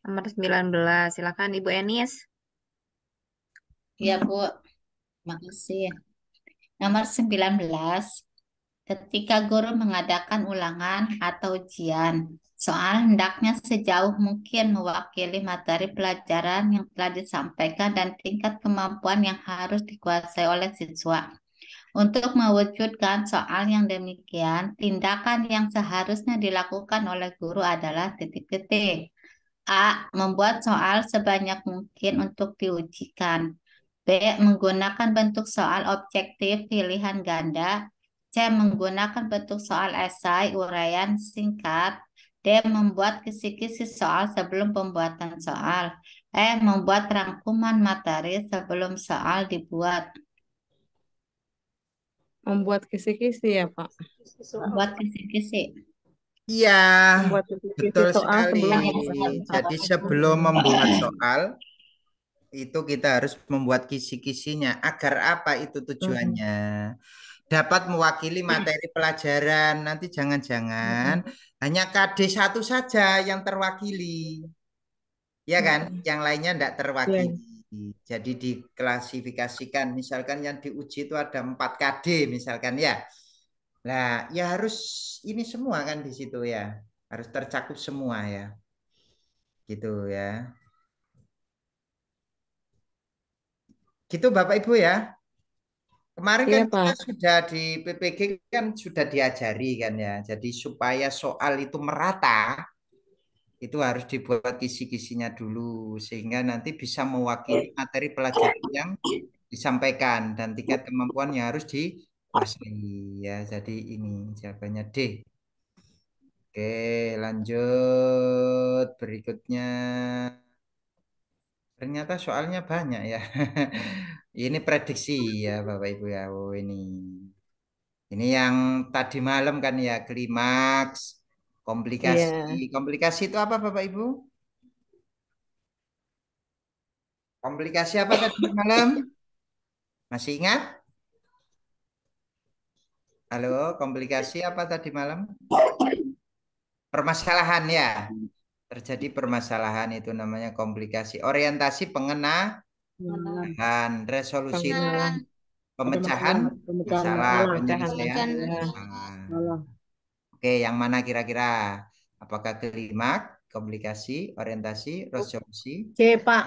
Nomor 19, silakan Ibu Enis. Ya, Bu. Makasih. Nomor 19, ketika guru mengadakan ulangan atau ujian, soal hendaknya sejauh mungkin mewakili materi pelajaran yang telah disampaikan dan tingkat kemampuan yang harus dikuasai oleh siswa. Untuk mewujudkan soal yang demikian, tindakan yang seharusnya dilakukan oleh guru adalah titik-titik. A. Membuat soal sebanyak mungkin untuk diujikan. B. Menggunakan bentuk soal objektif pilihan ganda. C. Menggunakan bentuk soal esai uraian singkat. D. Membuat kisi-kisi soal sebelum pembuatan soal. E. Membuat rangkuman materi sebelum soal dibuat. Membuat kisi-kisi ya, Pak. Membuat kisi-kisi. Iya, Membuat kisi-kisi betul soal sekali. sebelum Jadi sebelum membuat soal, itu kita harus membuat kisi-kisinya. Agar apa itu tujuannya? Dapat mewakili materi pelajaran. Nanti jangan-jangan hanya KD 1 saja yang terwakili. Ya kan? Yang lainnya tidak terwakili. Jadi diklasifikasikan. Misalkan yang diuji itu ada 4 KD misalkan ya. Nah, ya harus ini semua kan di situ ya. Harus tercakup semua ya. Gitu ya. Gitu Bapak Ibu ya. Kemarin kan kita sudah di PPG kan sudah diajari kan ya. Jadi supaya soal itu merata, itu harus dibuat kisi-kisinya dulu. Sehingga nanti bisa mewakili materi pelajaran yang disampaikan. Dan tingkat kemampuannya harus dikuasai ya. Jadi ini jawabannya D. Oke, lanjut. Berikutnya. Ternyata soalnya banyak ya. Ini prediksi ya Bapak Ibu ya. Oh ini. Ini yang tadi malam kan ya, klimaks, komplikasi. Komplikasi itu apa Bapak Ibu? Komplikasi apa tadi malam? Masih ingat? Halo, komplikasi apa tadi malam? Permasalahan ya. Terjadi permasalahan itu namanya komplikasi. Orientasi pengenalan, resolusi pemecahan masalah, penyelesaian masalah. Oke, yang mana kira-kira? Apakah klimaks, komplikasi, orientasi, resolusi? C, Pak.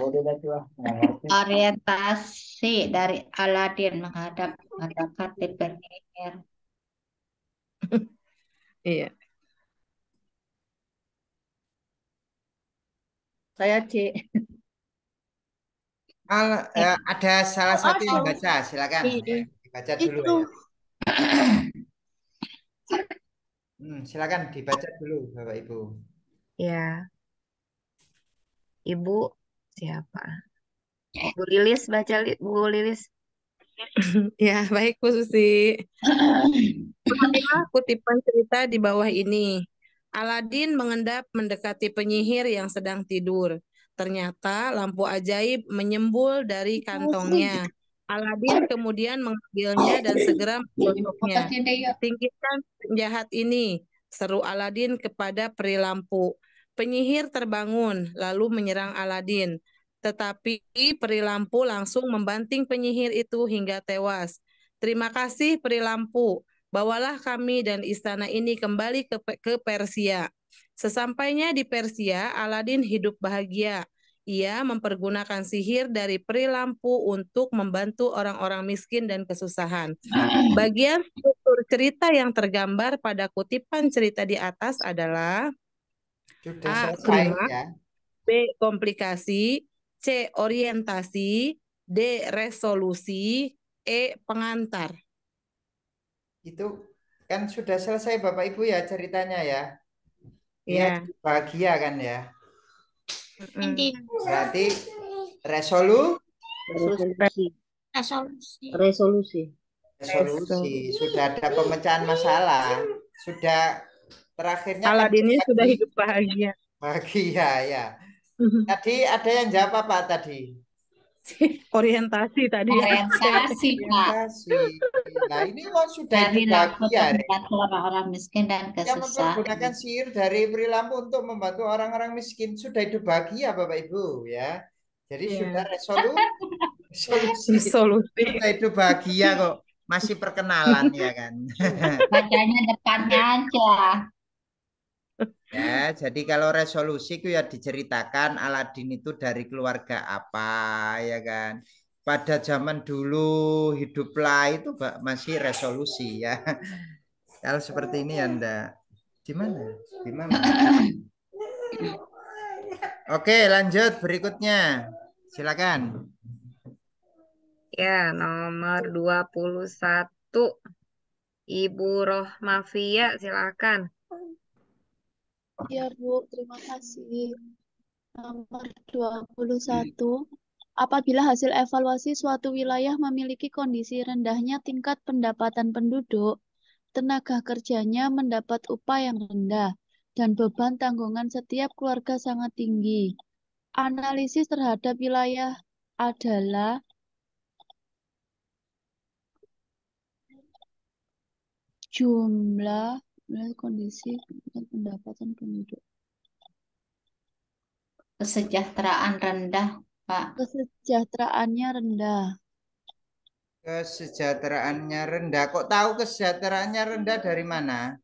Orientasi dari Aladin menghadap mendekati penyihir. Iya. Saya C. Ada salah satu yang baca, silakan. Dibaca dulu ya. Silakan dibaca dulu, Bapak Ibu. Ya, Ibu siapa? Bu Lilis, baca Bu Lilis. Ya, baik Bu Susi. Perhatilah kutipan cerita di bawah ini. Aladin mengendap mendekati penyihir yang sedang tidur. Ternyata lampu ajaib menyembul dari kantongnya. Aladin kemudian mengambilnya dan segera menggosoknya. Singkirkan penjahat ini, seru Aladin kepada peri lampu. Penyihir terbangun, lalu menyerang Aladin. Tetapi peri lampu langsung membanting penyihir itu hingga tewas. Terima kasih peri lampu. Bawalah kami dan istana ini kembali ke Persia. Sesampainya di Persia, Aladin hidup bahagia. Ia mempergunakan sihir dari peri lampu untuk membantu orang-orang miskin dan kesusahan. Bagian struktur cerita yang tergambar pada kutipan cerita di atas adalah Sudah A. selesai Klimaks, ya. B. Komplikasi, C. Orientasi, D. Resolusi, E. Pengantar. Itu kan sudah selesai Bapak Ibu ya ceritanya ya. Iya. Dia bahagia kan ya. Berarti resolusi. Sudah ada pemecahan masalah. Sudah terakhirnya kan Aladinnya sudah hidup bahagia. Bahagia ya. Tadi ada yang jawab apa tadi? Orientasi tadi. Orientasi, Pak. Nah, ini sudah Dari hidup lampu bahagia. membantu orang-orang miskin dan Yang kesusahan. mempergunakan sihir dari peri lampu untuk membantu orang-orang miskin sudah hidup bahagia Bapak Ibu ya. Jadi sudah resolusi. Sudah hidup bahagia kok. Masih perkenalan ya kan. Bacanya depannya aja. Ya, jadi kalau resolusi itu ya diceritakan Aladin itu dari keluarga apa ya kan. Pada zaman dulu hiduplah itu masih resolusi ya. Kalau seperti ini Anda gimana? Oke, lanjut berikutnya. Silakan. Ya, nomor 21. Ibu Rohmafia, silakan. Ya Bu, terima kasih. Nomor 21. Apabila hasil evaluasi suatu wilayah memiliki kondisi rendahnya tingkat pendapatan penduduk, tenaga kerjanya mendapat upah yang rendah, dan beban tanggungan setiap keluarga sangat tinggi. Analisis terhadap wilayah adalah jumlah kondisi pendapatan penduduk. Kesejahteraan rendah, Pak. Kesejahteraannya rendah. Kesejahteraannya rendah. Kok tahu kesejahteraannya rendah dari mana?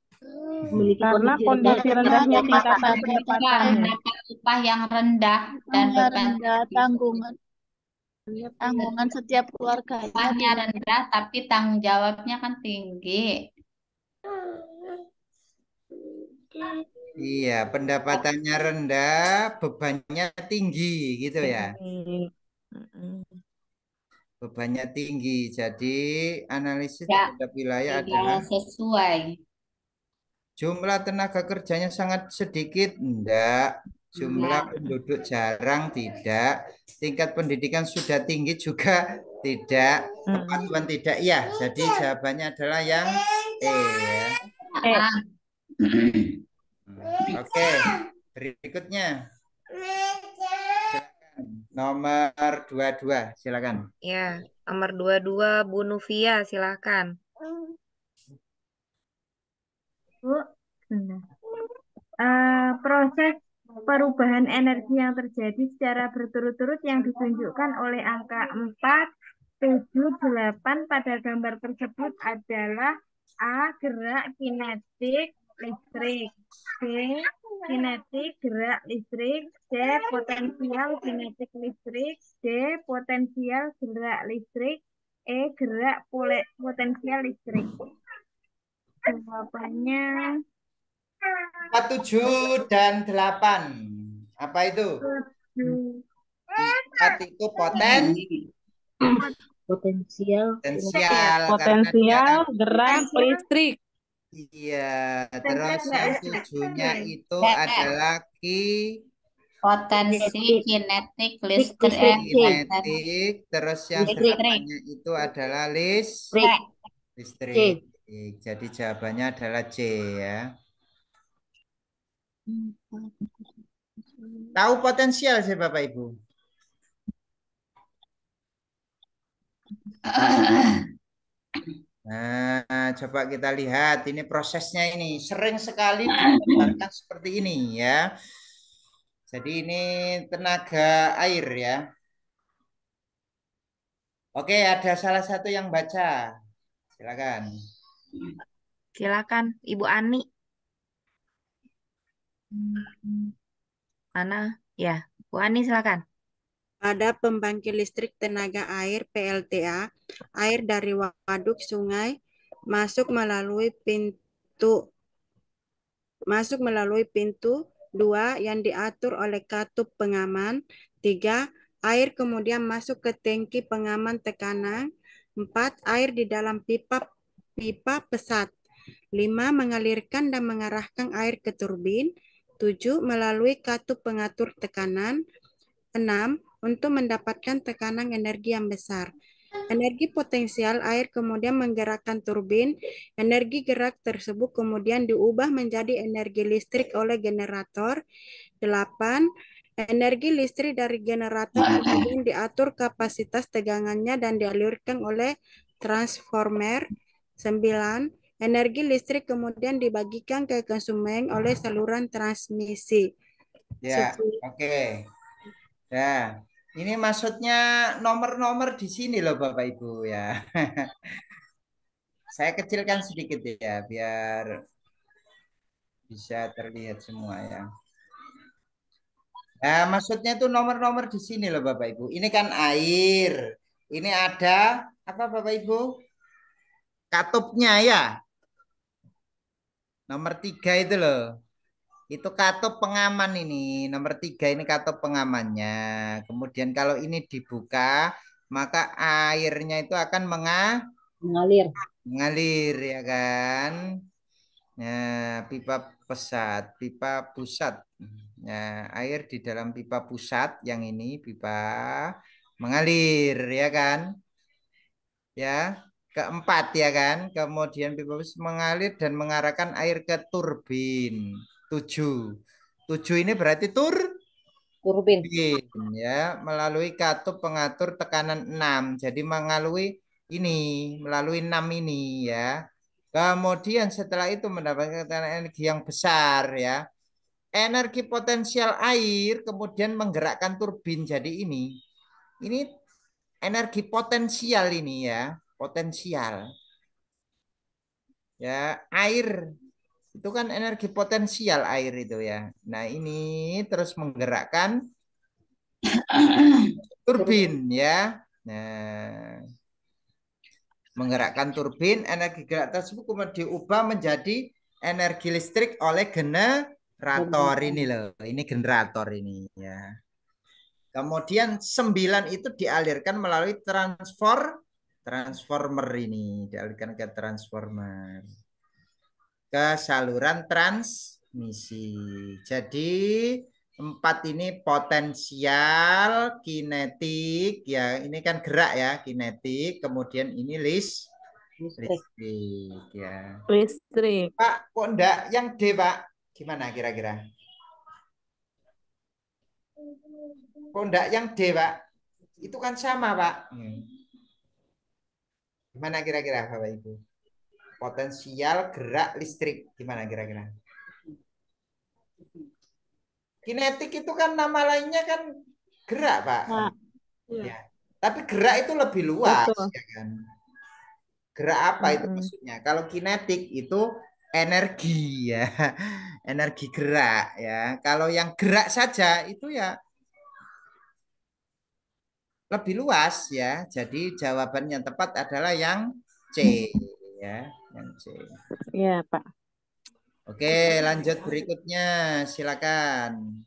Karena kondisi rendahnya tingkatan pendapatan. Mendapat upah yang rendah dan beban tanggungan setiap keluarga. Upahnya rendah tapi tanggung jawabnya kan tinggi. Iya, pendapatannya rendah, bebannya tinggi gitu ya. Bebannya tinggi. Jadi analisis terhadap wilayah adalah sesuai. Jumlah tenaga kerjanya sangat sedikit, enggak. Jumlah penduduk jarang, tidak. Tingkat pendidikan sudah tinggi juga, tidak. Kepatuhan tidak, ya. Jadi jawabannya adalah yang E ya. Oke, berikutnya. Silakan. Nomor 22, silakan. Ya, nomor 22 Bu Nuvia, silakan. Bu, benar. Proses perubahan energi yang terjadi secara berturut-turut yang ditunjukkan oleh angka 4, 7, 8 pada gambar tersebut adalah A. Gerak kinetik listrik, B. Kinetik gerak listrik, C. Potensial kinetik listrik, D. Potensial gerak listrik, E. Gerak potensial listrik. Jawabannya 4, 7, dan 8. Apa itu? 4 itu Potensial potensial karena dia Potensial gerak listrik. iya, terus yang 7-nya itu B. adalah Potensi kinetik listrik. kinetik, terus yang Listrik. 8-nya itu adalah C. listrik. Jadi jawabannya adalah C ya. Tahu potensial sih Bapak Ibu? Nah, coba kita lihat ini prosesnya ini sering sekali digambarkan seperti ini ya. Jadi ini tenaga air ya. Oke, ada salah satu yang baca. Silakan. Silakan, Ibu Ani. Mana? Ya, Bu Ani silakan. Pada pembangkit listrik tenaga air PLTA, air dari waduk sungai masuk melalui pintu 2 yang diatur oleh katup pengaman. 3. Air kemudian masuk ke tangki pengaman tekanan. 4. Air di dalam pipa pesat. 5. Mengalirkan dan mengarahkan air ke turbin. 7. Melalui katup pengatur tekanan. 6. Untuk mendapatkan tekanan energi yang besar. Energi potensial air kemudian menggerakkan turbin. Energi gerak tersebut kemudian diubah menjadi energi listrik oleh generator. 8. Energi listrik dari generator kemudian diatur kapasitas tegangannya dan dialirkan oleh transformer. 9. Energi listrik kemudian dibagikan ke konsumen oleh saluran transmisi. Ya, oke. Ya, ini maksudnya nomor-nomor di sini loh Bapak Ibu ya. Saya kecilkan sedikit ya biar bisa terlihat semua ya. Nah, maksudnya itu nomor-nomor di sini loh Bapak Ibu. Ini kan air. Ini ada apa Bapak Ibu? Katupnya ya. Nomor 3 itu loh. Itu katup pengaman ini. Nomor 3 ini katup pengamannya. Kemudian kalau ini dibuka, maka airnya itu akan mengalir. Mengalir ya kan. Nah, pipa pusat. Nah, air di dalam pipa pusat yang ini pipa mengalir ya kan. Ya, keempat ya kan. Kemudian pipa pusat mengalir dan mengarahkan air ke turbin. 7 ini berarti turbin ya, melalui katup pengatur tekanan 6. Jadi melalui 6 ini ya. Kemudian setelah itu mendapatkan energi yang besar ya. Energi potensial air kemudian menggerakkan turbin. Jadi ini energi potensial ini ya, potensial. Ya, air itu kan energi potensial air itu ya. Nah, ini terus menggerakkan turbin ya. Nah, menggerakkan turbin, energi gerak tersebut kemudian diubah menjadi energi listrik oleh generator ini loh. Ini generator ini ya. Kemudian 9 itu dialirkan melalui transformer ini, dialirkan ke transformer. Ke saluran transmisi. Jadi 4 ini potensial, kinetik, ya ini kan gerak ya, kinetik, kemudian ini listrik ya. Listrik. Pak, kok enggak yang D, Pak? Gimana kira-kira? Kok enggak yang D, Pak? Itu kan sama, Pak. Gimana kira-kira Bapak Ibu? Potensial gerak listrik. Gimana kira-kira? Kinetik itu kan nama lainnya kan gerak, Pak. Pak. Ya. Tapi gerak itu lebih luas, Betul. ya kan? Gerak apa itu maksudnya? Kalau kinetik itu energi ya, energi gerak ya. Kalau yang gerak saja itu ya lebih luas ya. Jadi jawaban yang tepat adalah yang C ya, yang C. Iya, Pak. Oke, lanjut berikutnya, silakan.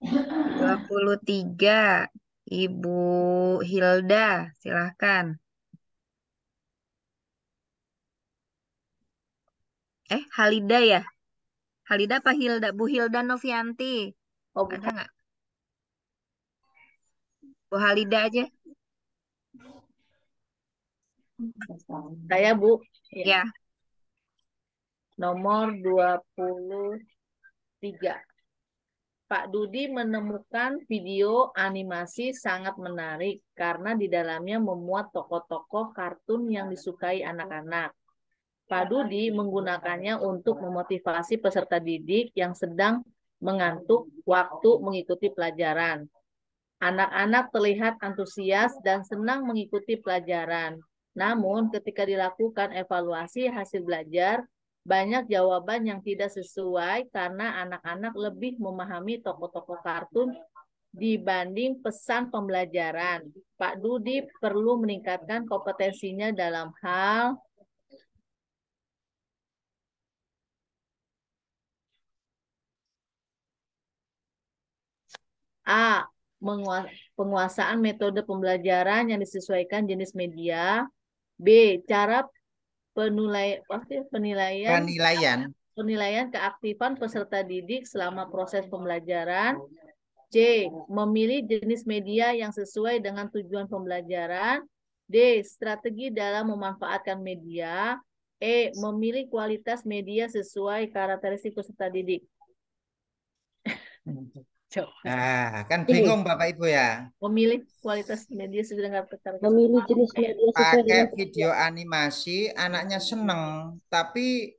23. Ibu Hilda, silahkan. Halida ya? Halida apa Hilda? Bu Hilda Novianti. Ada nggak? Bu Halida aja. Saya, Bu. Ya. Nomor 23. Pak Dudi menemukan video animasi sangat menarik karena di dalamnya memuat tokoh-tokoh kartun yang disukai anak-anak. Pak Dudi menggunakannya untuk memotivasi peserta didik yang sedang mengantuk waktu mengikuti pelajaran. Anak-anak terlihat antusias dan senang mengikuti pelajaran. Namun, ketika dilakukan evaluasi hasil belajar, banyak jawaban yang tidak sesuai karena anak-anak lebih memahami tokoh-tokoh kartun dibanding pesan pembelajaran. Pak Dudi perlu meningkatkan kompetensinya dalam hal A. Penguasaan metode pembelajaran yang disesuaikan jenis media. B. Cara penilaian keaktifan peserta didik selama proses pembelajaran. C. Memilih jenis media yang sesuai dengan tujuan pembelajaran. D. Strategi dalam memanfaatkan media. E. Memilih kualitas media sesuai karakteristik peserta didik. Nah, kan bingung Bapak Ibu ya. Memilih kualitas media sesuai dengan karakteristik. Memilih jenis media sesuai Pakai dengan video animasi, anaknya seneng, tapi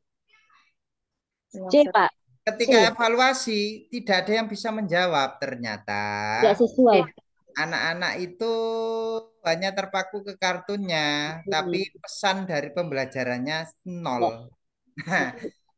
C, Pak. ketika evaluasi tidak ada yang bisa menjawab ternyata. Tidak sesuai. Anak-anak itu hanya terpaku ke kartunnya, tapi pesan dari pembelajarannya nol.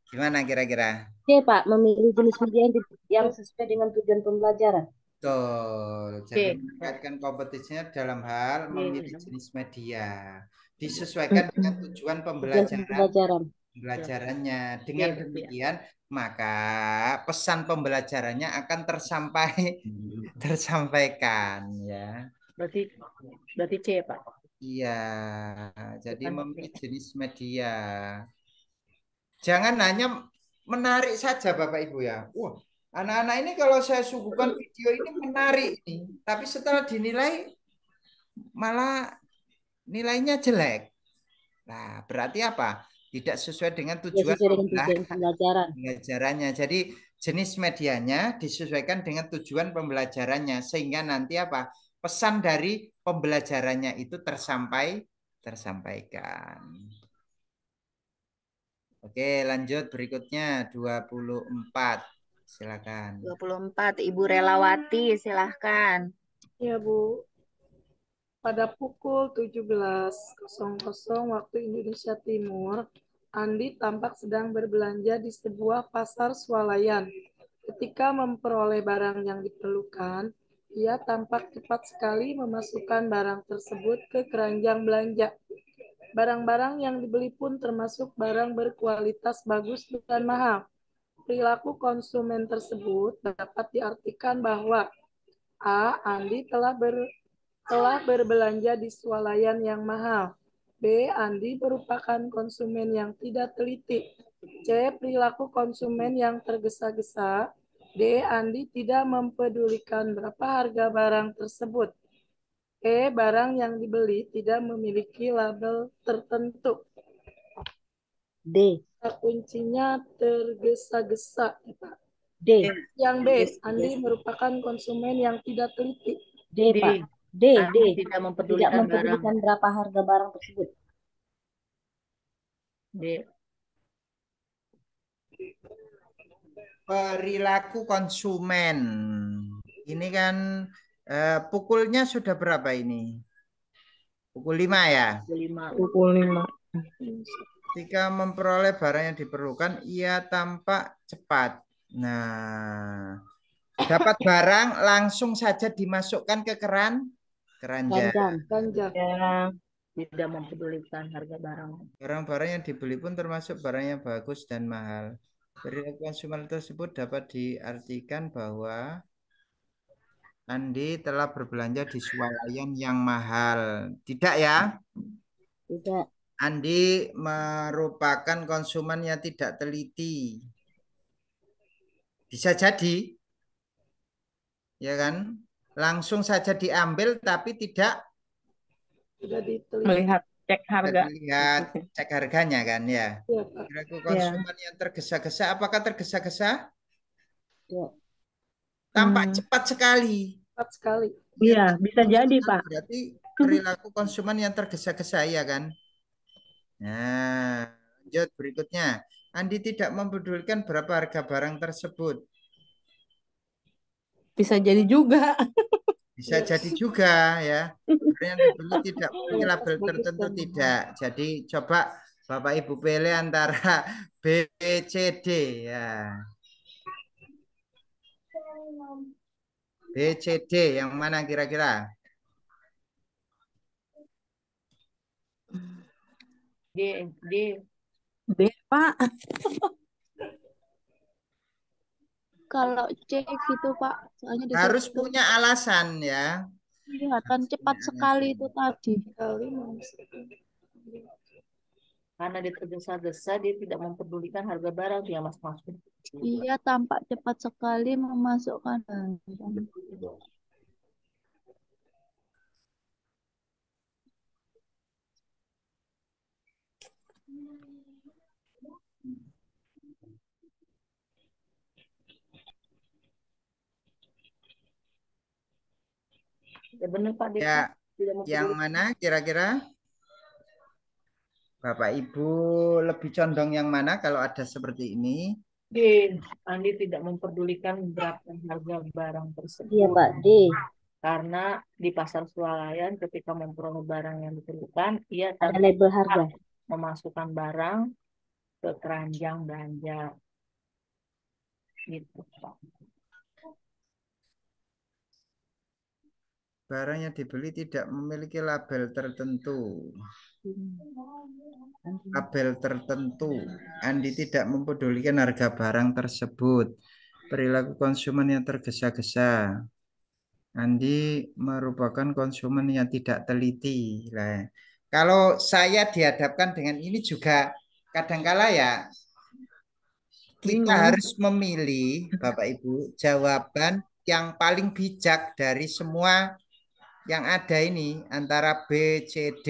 Gimana kira-kira? C, Pak. Memilih jenis media yang sesuai dengan tujuan pembelajaran. Betul. Jadi meningkatkan kompetisinya dalam hal memilih jenis media. Disesuaikan dengan tujuan pembelajarannya. Dengan demikian, maka pesan pembelajarannya akan tersampaikan ya. Berarti C, Pak. Iya, jadi memilih jenis media. Jangan hanya menarik saja Bapak Ibu ya. Wah, anak-anak ini kalau saya suguhkan video ini menarik nih, tapi setelah dinilai malah nilainya jelek. Nah, berarti apa? Tidak sesuai dengan tujuan pembelajarannya. Jadi jenis medianya disesuaikan dengan tujuan pembelajarannya sehingga nanti apa? Pesan dari pembelajarannya itu tersampaikan. Oke, lanjut berikutnya 24. Silakan. 24, Ibu Relawati, silahkan. Ya, Bu. Pada pukul 17.00 waktu Indonesia Timur, Andi tampak sedang berbelanja di sebuah pasar swalayan. Ketika memperoleh barang yang diperlukan, ia tampak cepat sekali memasukkan barang tersebut ke keranjang belanja. Barang-barang yang dibeli pun termasuk barang berkualitas bagus dan mahal. Perilaku konsumen tersebut dapat diartikan bahwa A. Andi telah berbelanja di swalayan yang mahal. B. Andi merupakan konsumen yang tidak teliti. C. Perilaku konsumen yang tergesa-gesa. D. Andi tidak mempedulikan berapa harga barang tersebut. E. Barang yang dibeli tidak memiliki label tertentu. D. Kuncinya tergesa-gesa, Pak. D. Yang B, Andi merupakan konsumen yang tidak teliti. D, D. Pak. D. Andi tidak Tidak mempedulikan barang. mempedulikan berapa harga barang tersebut. D. Perilaku konsumen. Ini kan pukulnya sudah berapa ini? Pukul 5 ya? Pukul 5. Ketika memperoleh barang yang diperlukan, ia tampak cepat. Nah, dapat barang langsung saja dimasukkan ke keranjang. Ya, tidak mempedulikan harga barang. Barang-barang yang dibeli pun termasuk barang yang bagus dan mahal. Perilaku konsumen tersebut dapat diartikan bahwa Andi telah berbelanja di swalayan yang mahal. Tidak ya? Tidak. Andi merupakan konsumen yang tidak teliti. Bisa jadi, ya kan? Langsung saja diambil tapi tidak Melihat cek harga. Lihat cek harganya kan ya. Iya, Pak. Perilaku konsumen yang tergesa-gesa, apakah tergesa-gesa? Tampak cepat sekali. Cepat sekali. Iya, bisa jadi, Pak. Berarti perilaku konsumen yang tergesa-gesa ya kan? Nah, lanjut berikutnya. Andi tidak mempedulikan berapa harga barang tersebut. Bisa jadi juga. Bisa jadi juga ya. Yang dibeli tidak memiliki label tertentu tidak. Jadi coba Bapak Ibu pilih antara B, C, D ya. B, C, D yang mana kira-kira? D. D, Pak. Kalau C gitu Pak, soalnya di Harus situ punya alasan ya. kelihatan cepat sekali itu tadi. Karena dia tergesa-gesa, dia tidak mempedulikan harga barang dia mas-mas. Iya, tampak cepat sekali memasukkan barang. Ya benar Pak. Ya, yang mana kira-kira? Bapak Ibu lebih condong yang mana kalau ada seperti ini? D. Andi tidak mempedulikan berapa harga barang tersebut. Iya, Pak. D. Karena di pasar swalayan ketika memperoleh barang yang diperlukan, ia Ada label harga. memasukkan barang ke keranjang belanja. Gitu, Pak. Barang yang dibeli tidak memiliki label tertentu. Label tertentu. Andi tidak mempedulikan harga barang tersebut. Perilaku konsumen yang tergesa-gesa. Andi merupakan konsumen yang tidak teliti. Nah, kalau saya dihadapkan dengan ini juga kadangkala ya kita harus memilih Bapak Ibu jawaban yang paling bijak dari semua yang ada ini antara B, C, D.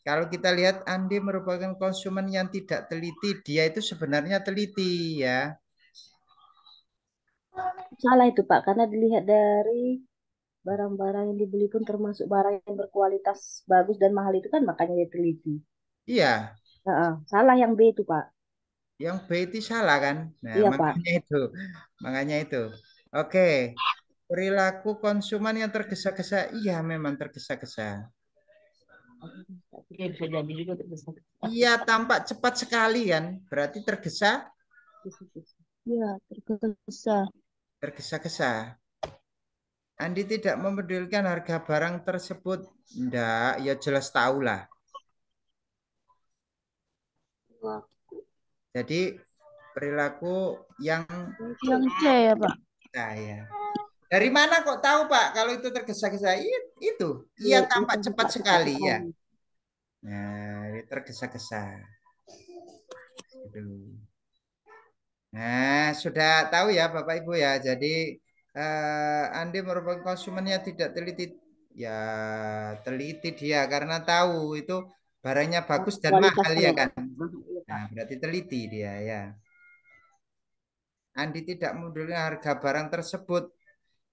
Kalau kita lihat Andi merupakan konsumen yang tidak teliti, dia itu sebenarnya teliti ya. Salah itu Pak, karena dilihat dari barang-barang yang dibeli pun termasuk barang yang berkualitas bagus dan mahal itu kan makanya dia teliti. Iya. Salah yang B itu Pak. Yang B itu salah kan? Nah, iya, makanya Pak. itu. Makanya itu. Oke. Perilaku konsumen yang tergesa-gesa, iya memang tergesa-gesa. Iya, bisa jadi juga tergesa-gesa. Iya, tampak cepat sekali kan? Berarti tergesa? Iya, tergesa. Tergesa-gesa. Andi tidak mempedulikan harga barang tersebut. Enggak, ya jelas tahu lah. Jadi perilaku yang C ya Pak. Nah, ya. Dari mana kok tahu Pak kalau itu tergesa-gesa? Itu. Ia tampak cepat sekali ya. Nah, tergesa-gesa. Nah, sudah tahu ya Bapak Ibu ya. Jadi Andi merupakan konsumen yang tidak teliti. Ya, teliti dia karena tahu itu barangnya bagus dan mahal ya kan. Nah, berarti teliti dia ya. Andi tidak peduli harga barang tersebut.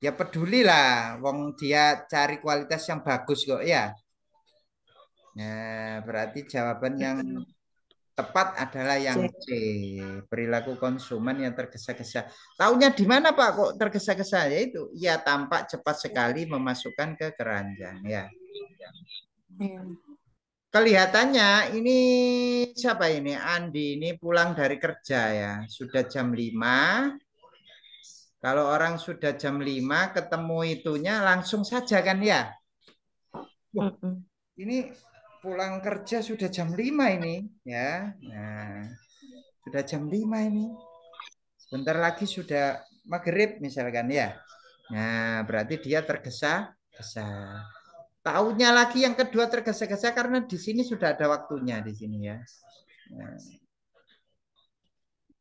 Ya pedulilah, wong dia cari kualitas yang bagus kok ya. Nah, berarti jawaban yang tepat adalah yang C. Perilaku konsumen yang tergesa-gesa. Taunya di mana Pak kok tergesa-gesa? Yaitu ia tampak cepat sekali memasukkan ke keranjang ya. Kelihatannya ini siapa ini? Andi ini pulang dari kerja ya. Sudah jam 5. Kalau orang sudah jam 5 ketemu itunya langsung saja kan ya. Wah, ini pulang kerja sudah jam 5 ini ya. Nah, sudah jam 5 ini. Sebentar lagi sudah maghrib misalkan ya. Nah, berarti dia tergesa-gesa. Taunya lagi yang kedua tergesa-gesa karena di sini sudah ada waktunya di sini ya. Nah.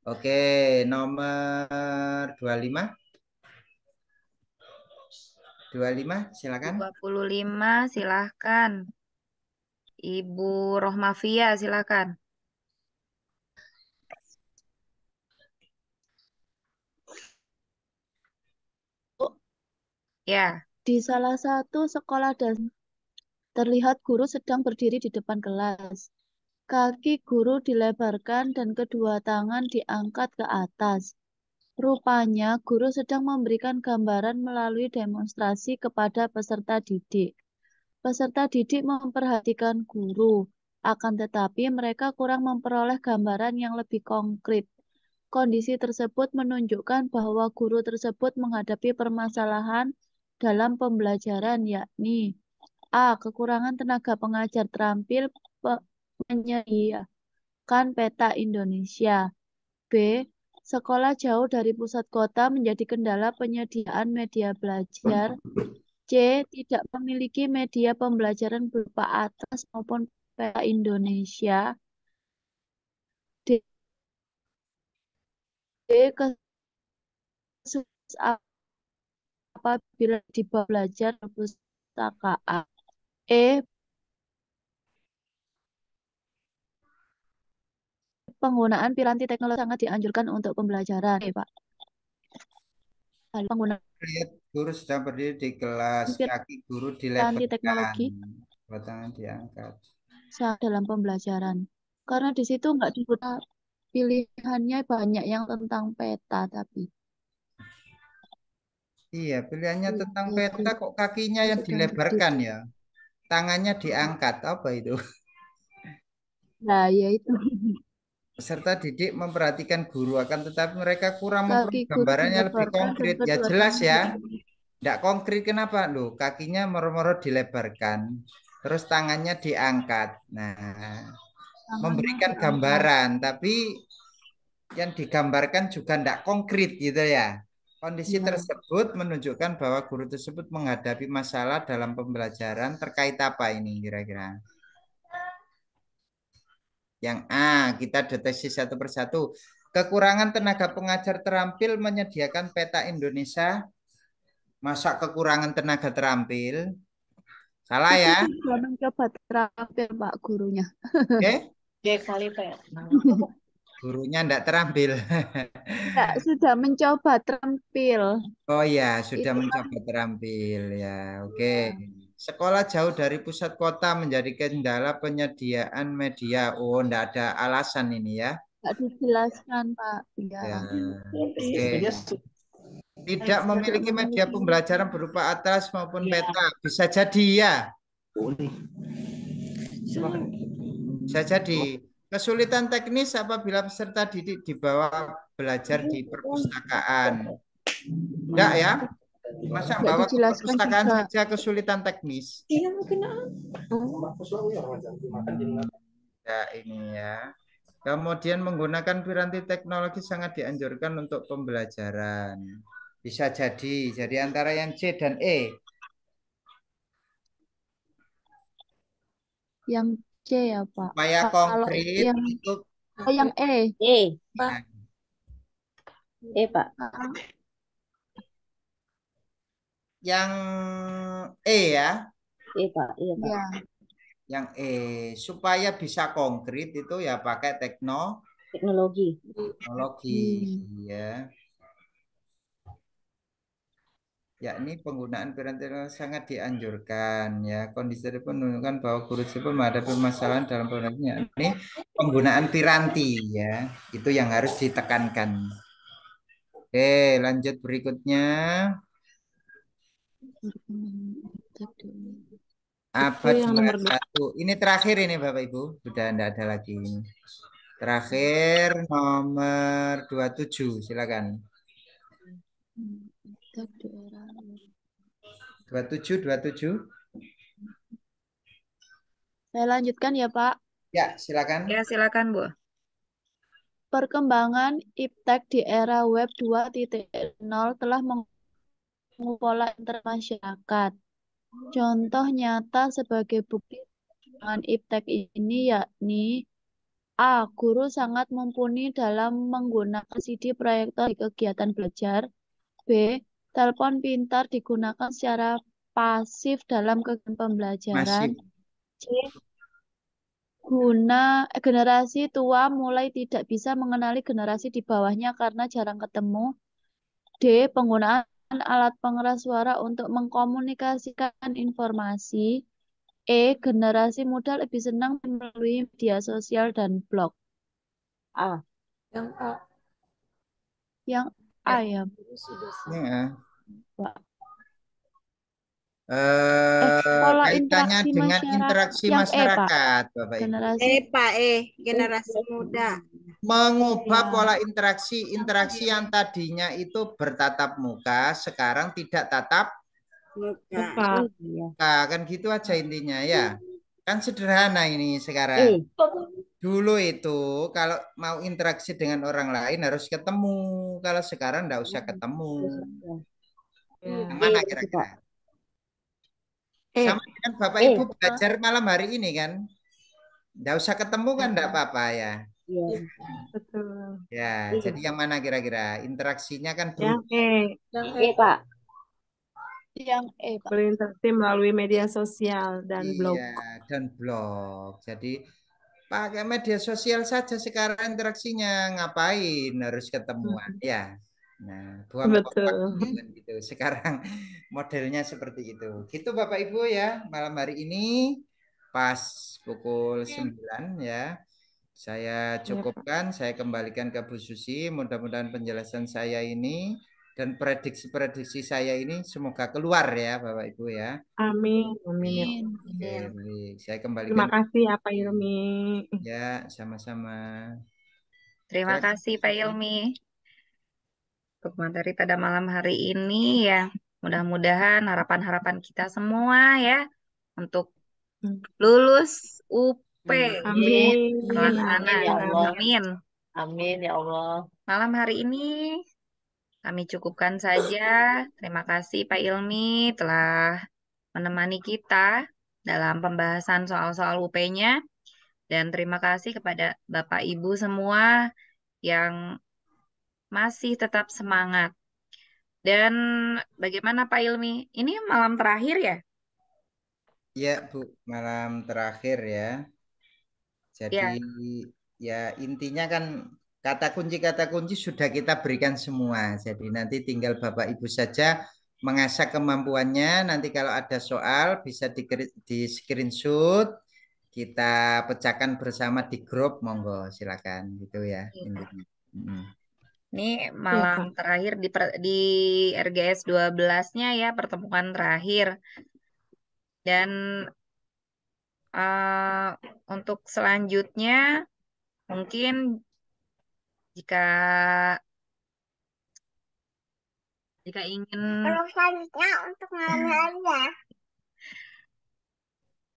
Oke, nomor 25. 25 silakan. 25 silakan. Ibu Rohmafia silakan. Ya. Di salah satu sekolah dasar terlihat guru sedang berdiri di depan kelas. Kaki guru dilebarkan dan kedua tangan diangkat ke atas. Rupanya guru sedang memberikan gambaran melalui demonstrasi kepada peserta didik. Peserta didik memperhatikan guru, akan tetapi mereka kurang memperoleh gambaran yang lebih konkret. Kondisi tersebut menunjukkan bahwa guru tersebut menghadapi permasalahan dalam pembelajaran, yakni A. Kekurangan tenaga pengajar terampil menyediakan peta Indonesia. B. Sekolah jauh dari pusat kota menjadi kendala penyediaan media belajar. C. Tidak memiliki media pembelajaran berupa atlas maupun peta Indonesia. D. Kesulitan apabila dibawa belajar perpustakaan. E. Penggunaan piranti teknologi sangat dianjurkan untuk pembelajaran. Pak. Penggunaan Lihat guru sedang berdiri di kelas, kaki guru piranti teknologi dilebarkan, tangan diangkat. saat dalam pembelajaran. Karena di situ nggak dibuka pilihannya banyak yang tentang peta tapi. Iya, pilihannya tentang peta kok kakinya yang dilebarkan ya. Tangannya diangkat, apa itu? Nah, ya itu. Peserta didik memperhatikan guru akan tetapi mereka kurang memperoleh Kaki guru gambarannya lebih dilebarkan dan konkret. Ya kedua jelas tangan ya. Tidak konkret kenapa? Loh, kakinya moro-moro dilebarkan. Terus tangannya diangkat. Nah, memberikan gambaran. Tapi yang digambarkan juga tidak konkret gitu ya. Kondisi tersebut menunjukkan bahwa guru tersebut menghadapi masalah dalam pembelajaran terkait apa ini kira-kira? Yang A, kita deteksi satu persatu. Kekurangan tenaga pengajar terampil menyediakan peta Indonesia. Masa kekurangan tenaga terampil? Salah ya? Sudah mencoba terampil Pak gurunya. Oke? kali Pak. Gurunya enggak terampil. Enggak, sudah mencoba terampil. Oh ya, sudah mencoba terampil ya. Oke. Sekolah jauh dari pusat kota menjadi kendala penyediaan media. Oh, enggak ada alasan ini ya. Enggak dijelaskan, Pak. Ya. Oke. Tidak memiliki media pembelajaran berupa atlas maupun peta. Bisa jadi ya. Bisa jadi. Kesulitan teknis apabila peserta didik dibawa belajar di perpustakaan. Enggak ya? Masa bawa ke perpustakaan juga saja kesulitan teknis? Iya, mungkin. Ya, ini ya. Kemudian menggunakan piranti teknologi sangat dianjurkan untuk pembelajaran. Bisa jadi. Jadi antara yang C dan E. Yang C ya, Pak. Supaya konkret yang itu. yang E. E. Pak. E, Pak. Yang E ya. E, Pak. Iya, Pak. Ya. Yang E. Supaya bisa konkret itu ya pakai teknologi. Ya. yakni penggunaan piranti sangat dianjurkan ya. Kondisi tersebut menunjukkan bahwa guru tersebut menghadapi permasalahan dalam penggunaannya. Ini penggunaan piranti ya, itu yang harus ditekankan. Oke, lanjut berikutnya. Apa yang nomor 21? Ini terakhir ini Bapak Ibu, sudah tidak ada lagi ini. Terakhir nomor 27, silakan. 27. Saya lanjutkan ya, Pak. Ya, silakan. Ya, silakan, Bu. Perkembangan iptek di era web 2.0 telah mengubah pola intermasyarakat. Contoh nyata sebagai bukti perkembangan iptek ini yakni A. Guru sangat mumpuni dalam menggunakan CD proyektor di kegiatan belajar. B. Telepon pintar digunakan secara pasif dalam kegiatan pembelajaran. C. Generasi tua mulai tidak bisa mengenali generasi di bawahnya karena jarang ketemu. D. Penggunaan alat pengeras suara untuk mengkomunikasikan informasi. E. Generasi muda lebih senang melalui media sosial dan blog. A. Yang A. Yang A ya. Ya. Pak. Pola Kaitannya interaksi dengan masyarakat. interaksi Yang masyarakat, Bapak Ibu. Generasi. Pak, generasi muda. Mengubah pola interaksi yang tadinya itu bertatap muka, sekarang tidak tatap muka. Kan gitu aja intinya ya. Kan sederhana ini sekarang. Dulu itu kalau mau interaksi dengan orang lain harus ketemu. Kalau sekarang enggak usah ketemu. Yang mana kira-kira? Sama dengan Bapak Ibu belajar malam hari ini kan. Enggak usah ketemu kan enggak apa-apa ya. Betul. Ya, jadi yang mana kira-kira? Interaksinya kan berubah. Yang E, Pak. Yang E, Pak. Berinteraksi melalui media sosial dan blog. Iya, dan blog. Jadi pakai media sosial saja sekarang interaksinya, ngapain harus ketemuan ya. Nah, buang waktu kan gitu. Sekarang modelnya seperti itu. Gitu Bapak Ibu ya, malam hari ini pas pukul 9 ya. Saya cukupkan, saya kembalikan ke Bu Susi. Mudah-mudahan penjelasan saya ini dan prediksi-prediksi saya ini semoga keluar ya Bapak Ibu ya. Amin. Amin ya. Oke, saya kembalikan. Terima kasih ya Pak Ilmi. Ya, sama-sama. Terima kasih Pak Ilmi untuk materi pada malam hari ini ya. Mudah-mudahan harapan-harapan kita semua ya untuk lulus UP. Amin. Anak-anak. Ya Allah. Amin. Amin ya Allah. Malam hari ini kami cukupkan saja. Terima kasih Pak Ilmi telah menemani kita dalam pembahasan soal-soal UP-nya. Dan terima kasih kepada Bapak Ibu semua yang masih tetap semangat. Dan bagaimana Pak Ilmi? Ini malam terakhir ya? Ya Bu, malam terakhir ya. Jadi ya intinya kan kata kunci sudah kita berikan semua. Jadi nanti tinggal Bapak Ibu saja mengasah kemampuannya. Nanti kalau ada soal bisa di screenshot, kita pecahkan bersama di grup. Monggo silakan gitu ya. Ini malam terakhir di RGS 12-nya ya, pertemuan terakhir. Dan untuk selanjutnya mungkin jika ingin Selanjutnya untuk malam hari ya.